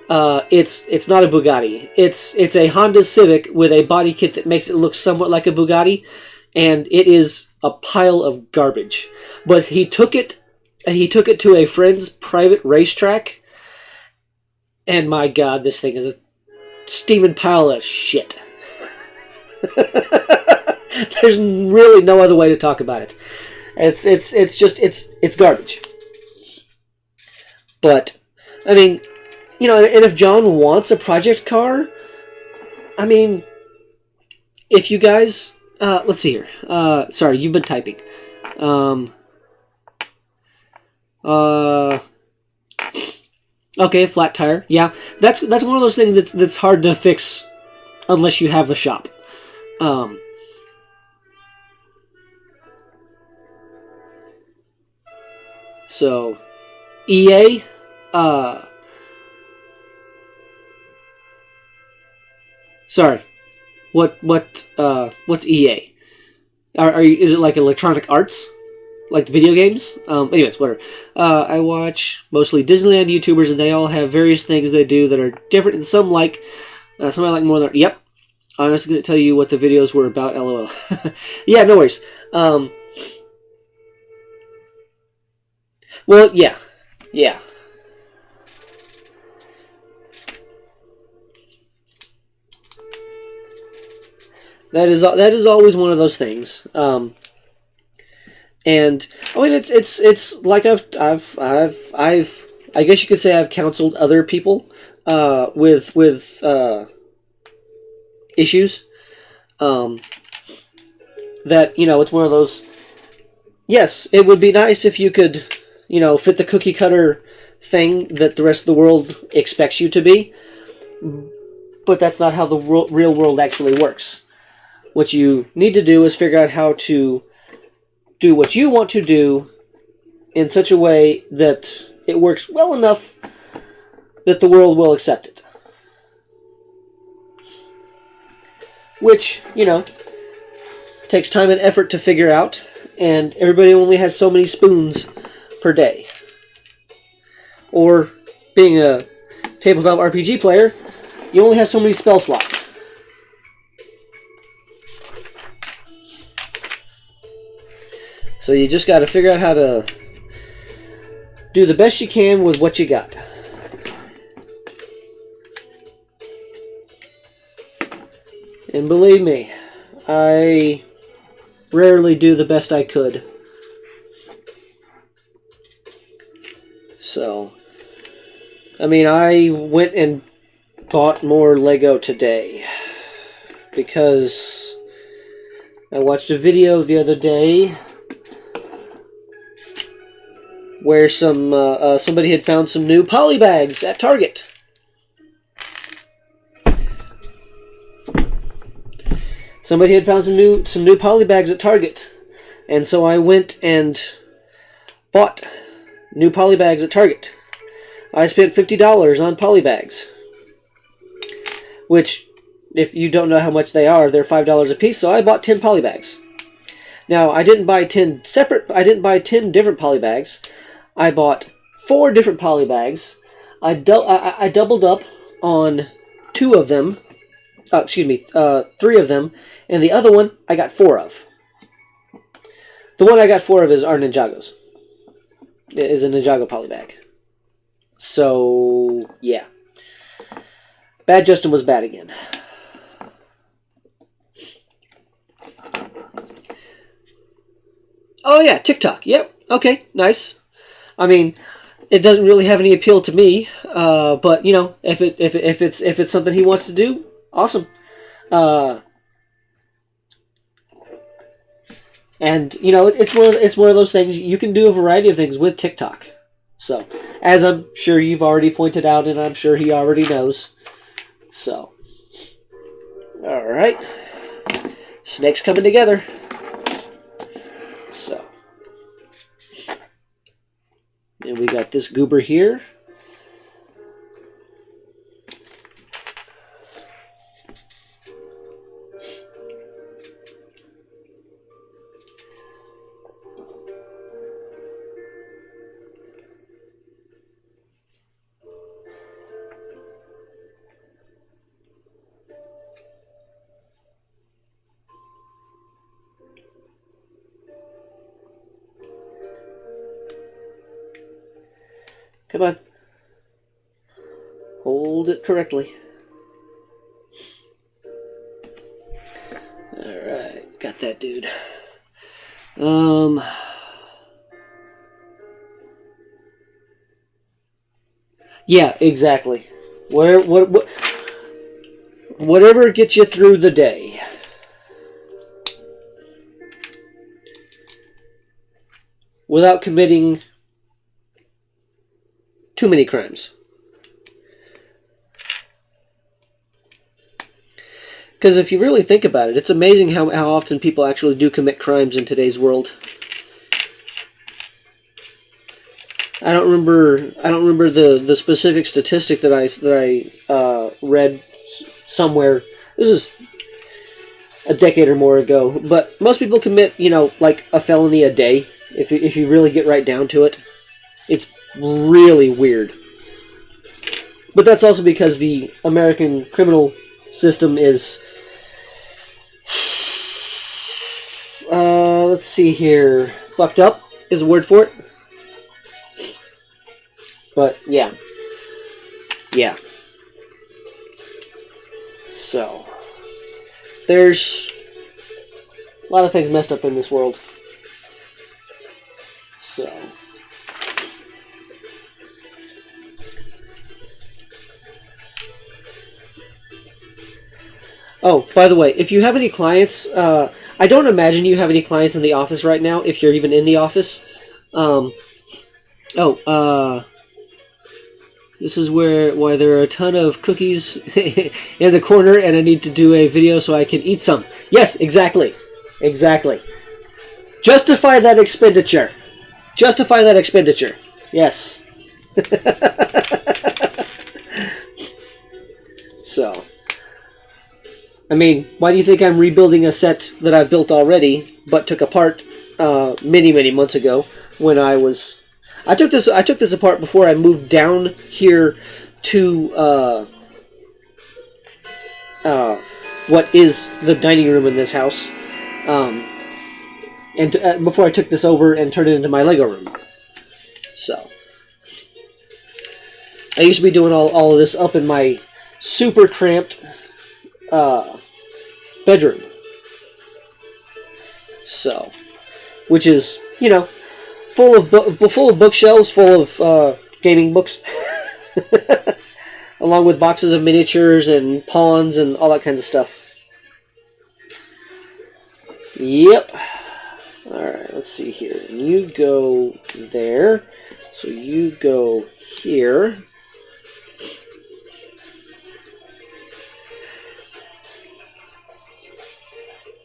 S1: It's not a Bugatti. It's a Honda Civic with a body kit that makes it look somewhat like a Bugatti, and it is a pile of garbage. But he took it to a friend's private racetrack, and my God, this thing is a steaming pile of shit. There's really no other way to talk about it. It's garbage. But I mean, you know, and if John wants a project car, I mean, if you guys, let's see here. Sorry, you've been typing. Okay, flat tire. Yeah, that's one of those things that's hard to fix unless you have a shop. So, EA, sorry, what's EA? Is it like Electronic Arts? Like the video games? Anyways, whatever. I watch mostly Disneyland YouTubers, and they all have various things they do that are different, and some I like more than... Yep. I'm just going to tell you what the videos were about, LOL. Yeah, no worries. Well, yeah. Yeah. That is always one of those things. And I mean, it's like I've I guess you could say I've counseled other people with issues. That, you know, it's one of those. Yes, it would be nice if you could, you know, fit the cookie cutter thing that the rest of the world expects you to be, but that's not how the real world actually works. What you need to do is figure out how to do what you want to do in such a way that it works well enough that the world will accept it. Which, you know, takes time and effort to figure out, and everybody only has so many spoons per day. Or, being a tabletop RPG player, you only have so many spell slots. So you just got to figure out how to do the best you can with what you got. And believe me, I rarely do the best I could. So, I mean, I went and bought more Lego today because I watched a video the other day where somebody had found some new poly bags at Target. Somebody had found some new poly bags at Target, and so I went and bought new poly bags at Target. I spent $50 on poly bags, which, if you don't know how much they are, they're $5 a piece. So I bought 10 poly bags. Now, I didn't buy 10 different poly bags. I bought 4 different poly bags. I doubled up on 2 of them. 3 of them, and the other one I got 4 of. The one I got 4 of are Ninjagos. It is a Ninjago poly bag. So, yeah. Bad Justin was bad again. Oh yeah, TikTok. Yep. Okay, nice. I mean, it doesn't really have any appeal to me, but you know, if it's something he wants to do, awesome. And you know, it's one of those things. You can do a variety of things with TikTok. So, as I'm sure you've already pointed out, and I'm sure he already knows. So, all right, snakes coming together. So, and we got this goober here. Come on. Hold it correctly. Alright, got that dude. Yeah, exactly. Whatever gets you through the day. Without committing too many crimes. Because if you really think about it, it's amazing how often people actually do commit crimes in today's world. I don't remember the specific statistic that I read somewhere. This is a decade or more ago, but most people commit, you know, like a felony a day. If you really get right down to it, it's really weird. But that's also because the American criminal system is, let's see here, fucked up is a word for it. But yeah. So there's a lot of things messed up in this world. So. Oh, by the way, if you have any clients, I don't imagine you have any clients in the office right now, if you're even in the office. This is why there are a ton of cookies in the corner, and I need to do a video so I can eat some. Yes, exactly. Exactly. Justify that expenditure. Justify that expenditure. Yes. So, I mean, why do you think I'm rebuilding a set that I've built already, but took apart many months ago when I was... I took this apart before I moved down here to what is the dining room in this house, and before I took this over and turned it into my Lego room. So I used to be doing all of this up in my super cramped bedroom. So, which is, you know, full of bookshelves, full of gaming books, along with boxes of miniatures and pawns and all that kinds of stuff. Yep. All right, let's see here. You go there, so you go here.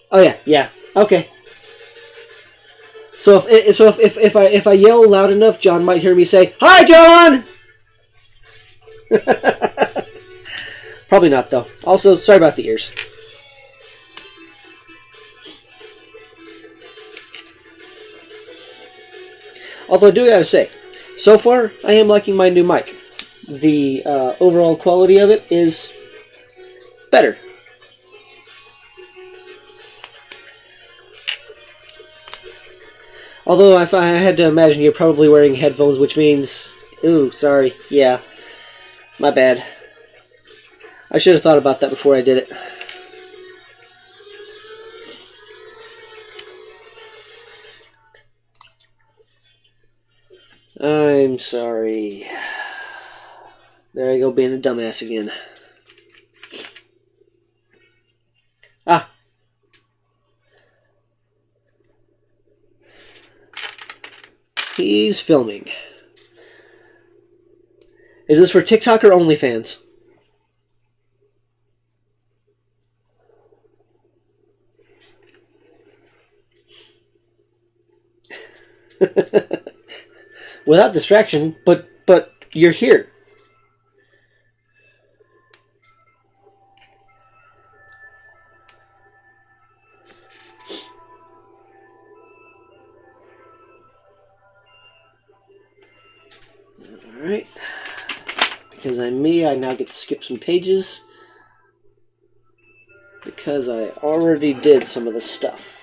S1: Oh yeah, okay. So if I yell loud enough, John might hear me say, "Hi, John!" Probably not, though. Also, sorry about the ears. Although I do gotta say, so far, I am liking my new mic. The overall quality of it is better. Although if I had to imagine, you're probably wearing headphones, which means... Ooh, sorry. Yeah. My bad. I should have thought about that before I did it. I'm sorry. There I go, being a dumbass again. Ah. He's filming. Is this for TikTok or OnlyFans? Without distraction, but you're here. Alright. Because I'm me, I now get to skip some pages. Because I already did some of the stuff.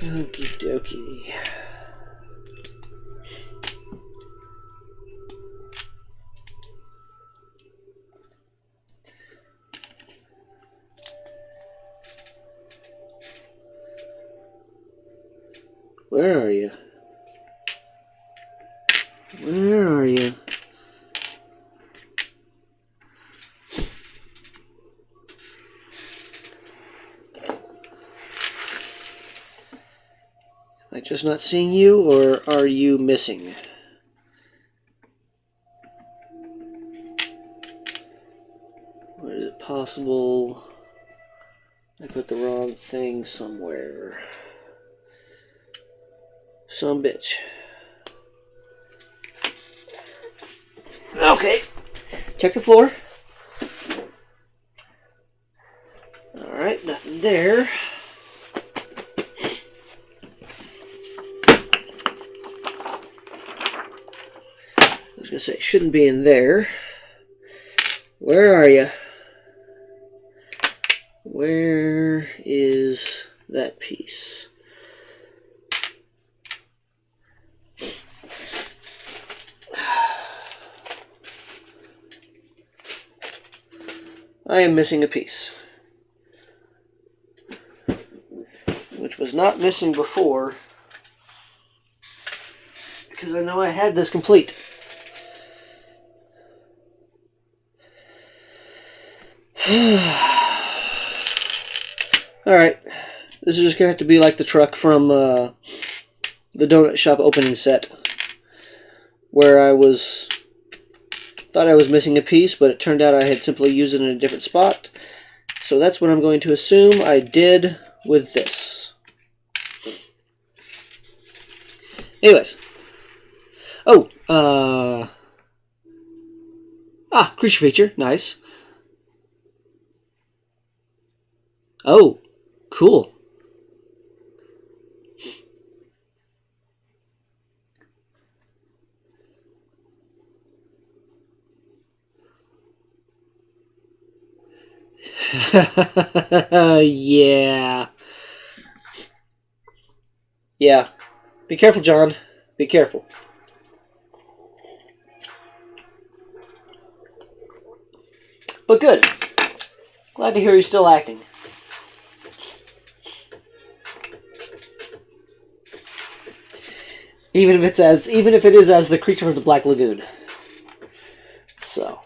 S1: Okie dokie. Where are you? Where are you? Am I just not seeing you, or are you missing? Or is it possible I put the wrong thing somewhere? Some bitch. Okay. Check the floor. Alright, nothing there. I was going to say, it shouldn't be in there. Where are you? Where is that piece? I am missing a piece, which was not missing before, because I know I had this complete. Alright, this is just going to have to be like the truck from the donut shop opening set, where I thought I was missing a piece, but it turned out I had simply used it in a different spot. So that's what I'm going to assume I did with this. Anyways. Oh, creature feature. Nice. Oh, cool. Yeah. Yeah. Be careful, John. Be careful. But good. Glad to hear you're still acting. Even if it is as the creature from the Black Lagoon. So.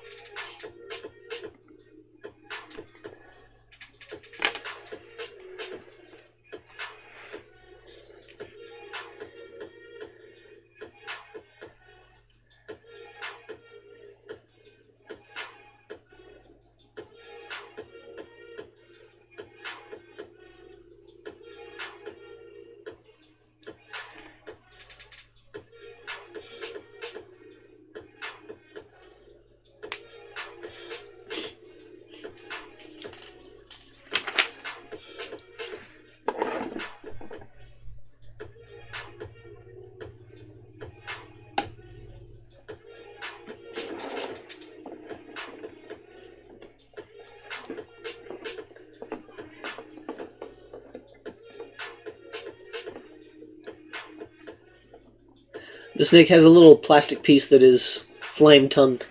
S1: The snake has a little plastic piece that is flame-tongued,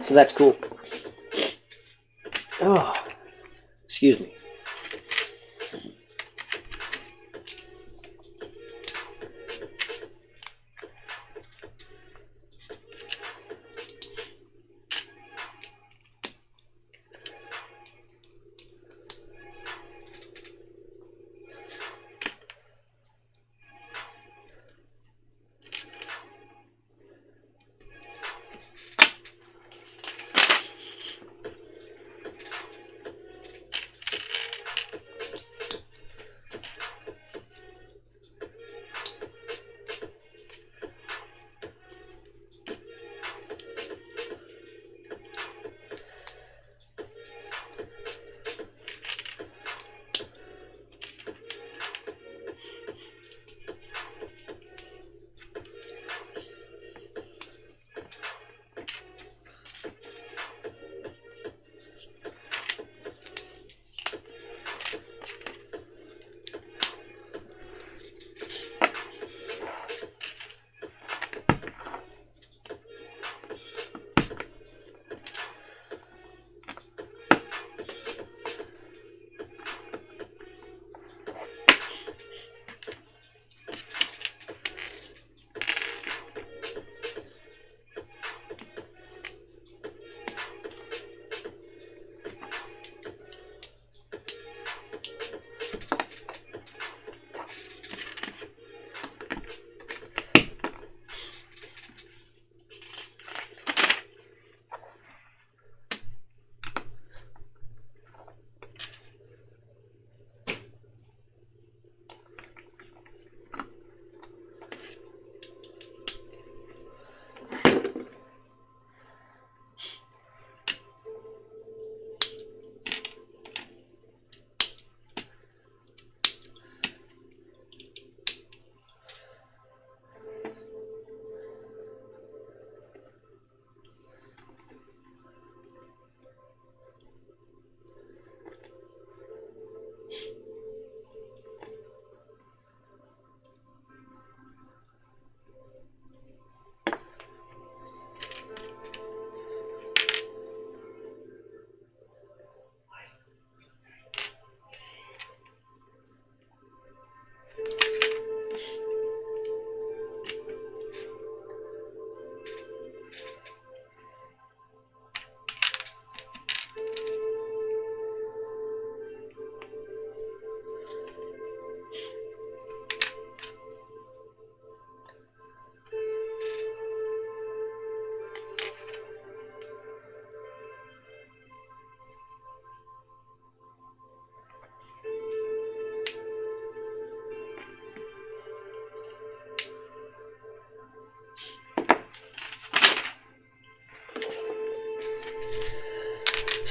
S1: so that's cool. Oh, excuse me.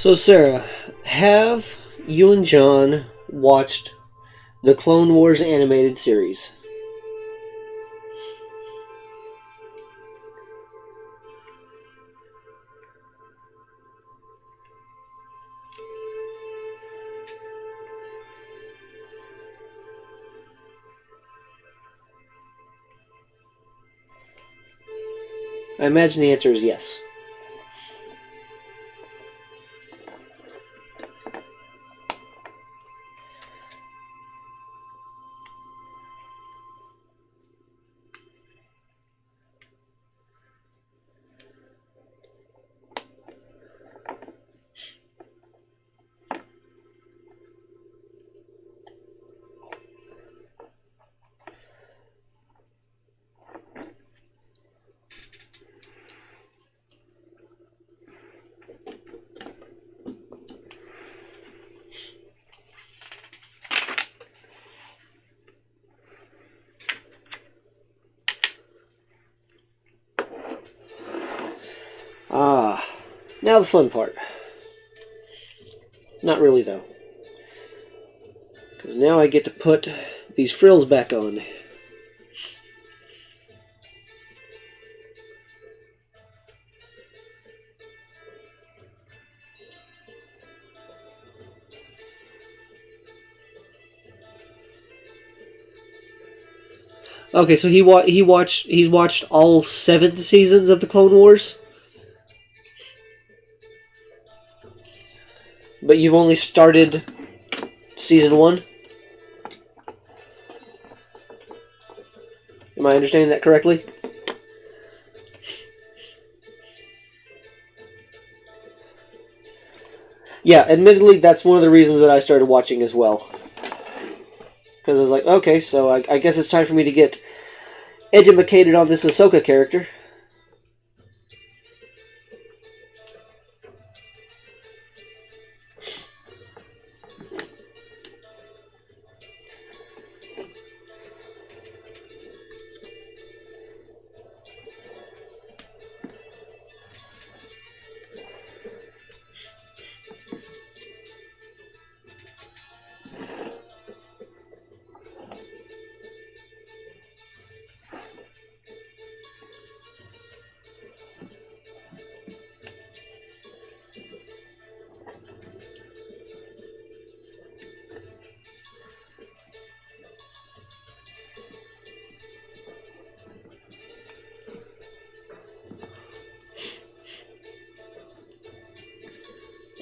S1: So, Sarah, have you and John watched the Clone Wars animated series? I imagine the answer is yes. Ah, now the fun part. Not really, though. Because now I get to put these frills back on. Okay, so he's watched all 7 seasons of the Clone Wars, but you've only started season 1. Am I understanding that correctly? Yeah, admittedly, that's one of the reasons that I started watching as well. Because I was like, okay, so I guess it's time for me to get educated on this Ahsoka character.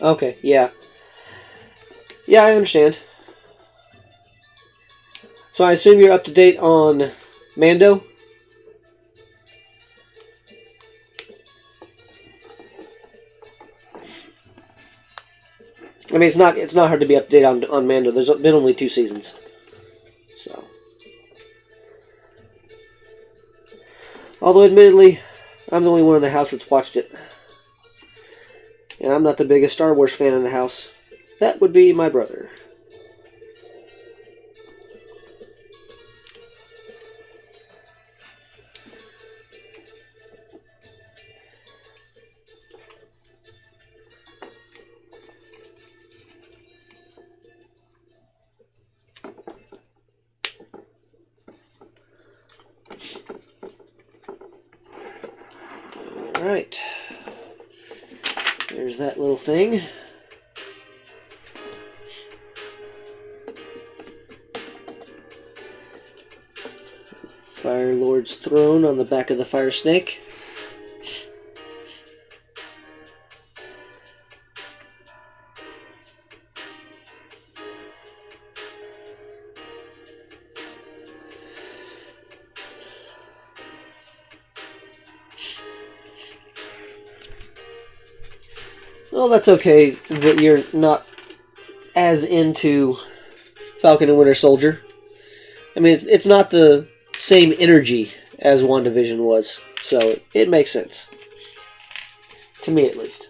S1: Okay, yeah. Yeah, I understand. So I assume you're up to date on Mando? I mean, it's not hard to be up to date on Mando. There's been only 2 seasons. So. Although, admittedly, I'm the only one in the house that's watched it. And I'm not the biggest Star Wars fan in the house. That would be my brother. Alright. There's that little thing. Fire Lord's throne on the back of the fire snake. Well, that's okay that you're not as into Falcon and Winter Soldier. I mean, it's not the same energy as WandaVision was, so it makes sense. To me, at least.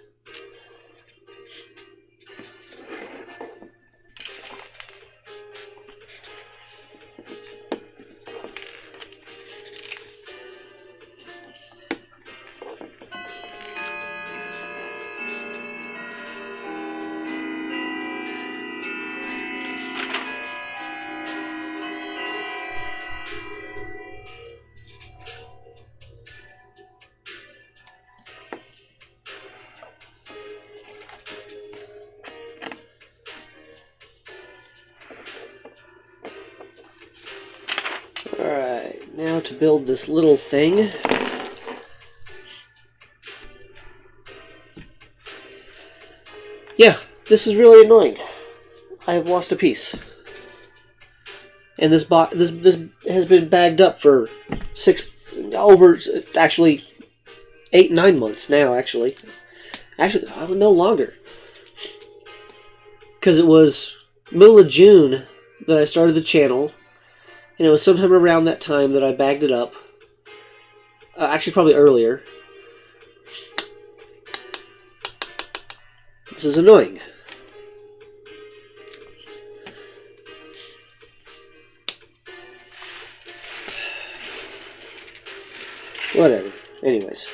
S1: now to build this little thing. Yeah, this is really annoying. I have lost a piece. And this has been bagged up for actually 8-9 months now, actually no longer, because it was middle of June that I started the channel, and it was sometime around that time that I bagged it up, actually probably earlier. This is annoying. Whatever. Anyways.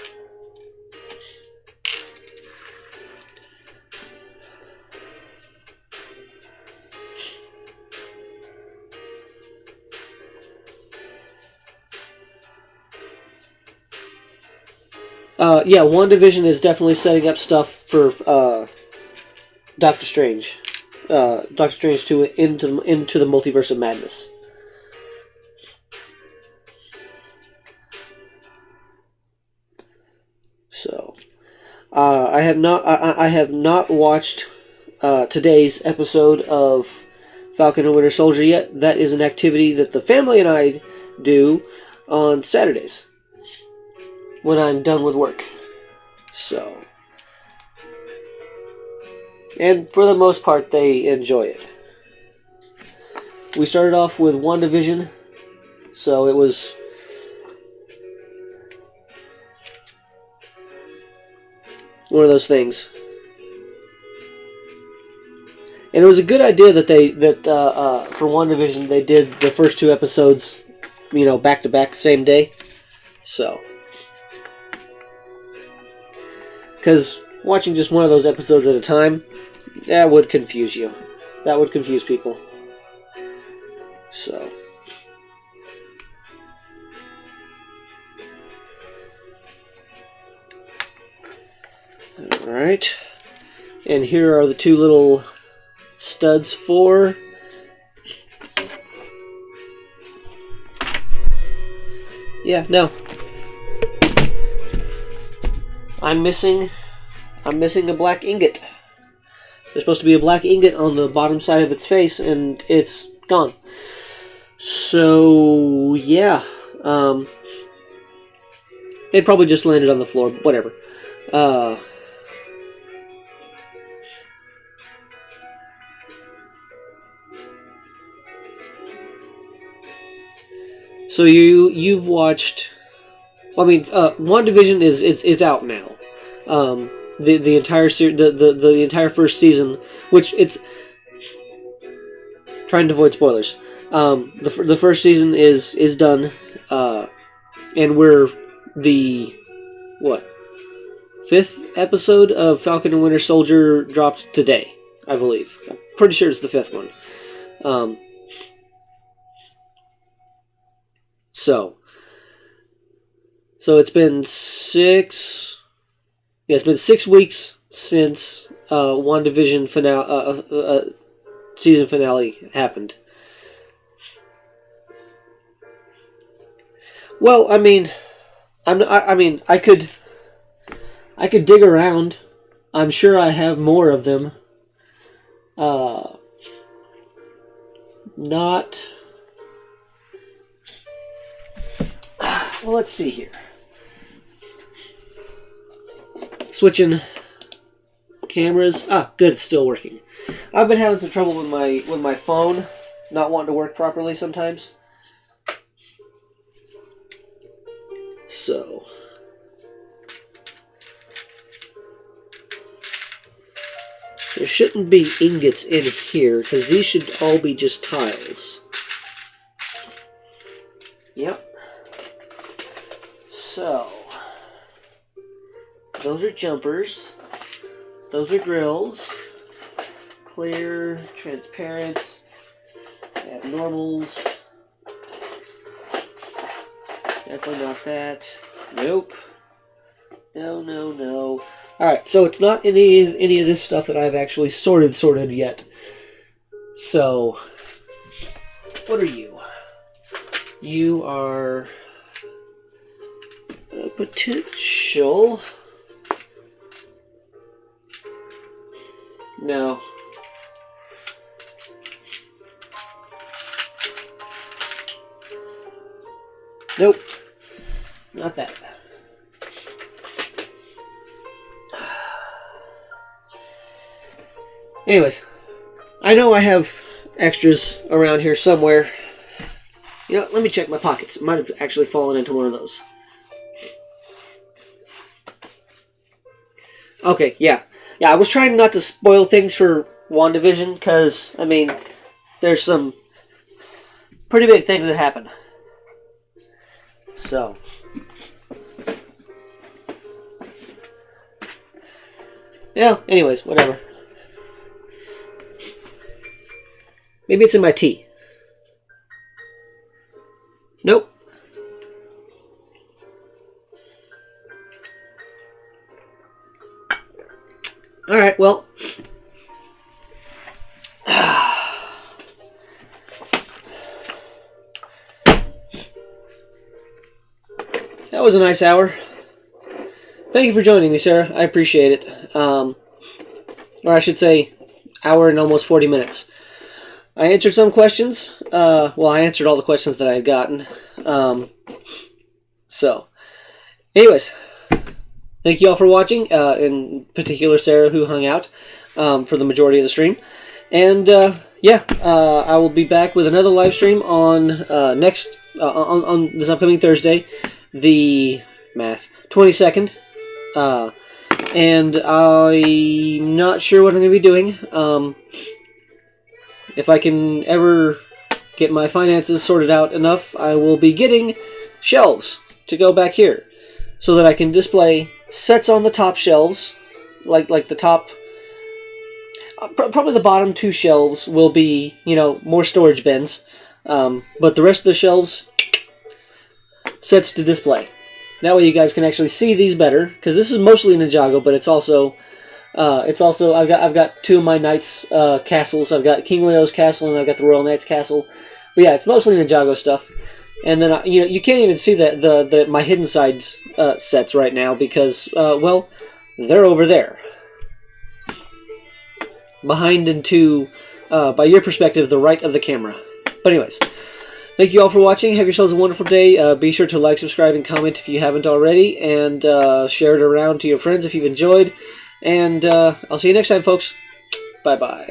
S1: Yeah, WandaVision is definitely setting up stuff for Doctor Strange. Doctor Strange 2 into the Multiverse of Madness. So, I have not watched today's episode of Falcon and Winter Soldier yet. That is an activity that the family and I do on Saturdays when I'm done with work. So, and for the most part, they enjoy it. We started off with WandaVision, so it was one of those things. And it was a good idea that for WandaVision they did the first 2 episodes, back to back, same day. So, because watching just one of those episodes at a time, that would confuse you. That would confuse people. So, alright. And here are the 2 little studs for I'm missing a black ingot. There's supposed to be a black ingot on the bottom side of its face, and it's gone. So, yeah. It probably just landed on the floor, but whatever. So you've watched. WandaVision is out now. The entire the entire first season, which it's trying to avoid spoilers. The first season is done, and we're the 5th episode of Falcon and Winter Soldier dropped today, I believe. I'm pretty sure it's the 5th one. So it's been 6. Yeah, it's been 6 weeks since WandaVision season finale happened. Well, I could dig around. I'm sure I have more of them. Not. Well, let's see here. Switching cameras. Good, it's still working. I've been having some trouble with my phone not wanting to work properly sometimes. So, there shouldn't be ingots in here because these should all be just tiles. Yep. So, those are jumpers. Those are grills. Clear, transparent, abnormals. Definitely not that. Nope. No. Alright, so it's not any of this stuff that I've actually sorted yet. So, what are you? You are a potential. No. Nope. Not that. Anyways, I know I have extras around here somewhere. You know, let me check my pockets. It might have actually fallen into one of those. Okay, yeah. Yeah, I was trying not to spoil things for WandaVision, because, I mean, there's some pretty big things that happen. So. Yeah, anyways, whatever. Maybe it's in my tea. Nope. Alright, well. That was a nice hour. Thank you for joining me, Sarah. I appreciate it. Or I should say, hour and almost 40 minutes. I answered some questions. Well, I answered all the questions that I had gotten. So, anyways, thank you all for watching. In particular, Sarah, who hung out for the majority of the stream. And yeah, I will be back with another live stream on on this upcoming Thursday, the 22nd. And I'm not sure what I'm going to be doing. If I can ever get my finances sorted out enough, I will be getting shelves to go back here so that I can display sets on the top shelves, like the top. Probably the bottom two shelves will be, you know, more storage bins, but the rest of the shelves, sets to display. That way you guys can actually see these better, because this is mostly Ninjago, but it's also I've got two of my Knights castles. I've got King Leo's castle and I've got the Royal Knights castle. But yeah, it's mostly Ninjago stuff. And then you know, you can't even see the my hidden sides sets right now because well, they're over there, behind and to by your perspective, the right of the camera. But anyways, thank you all for watching. Have yourselves a wonderful day. Be sure to like, subscribe, and comment if you haven't already, and share it around to your friends if you've enjoyed. And I'll see you next time, folks. Bye-bye.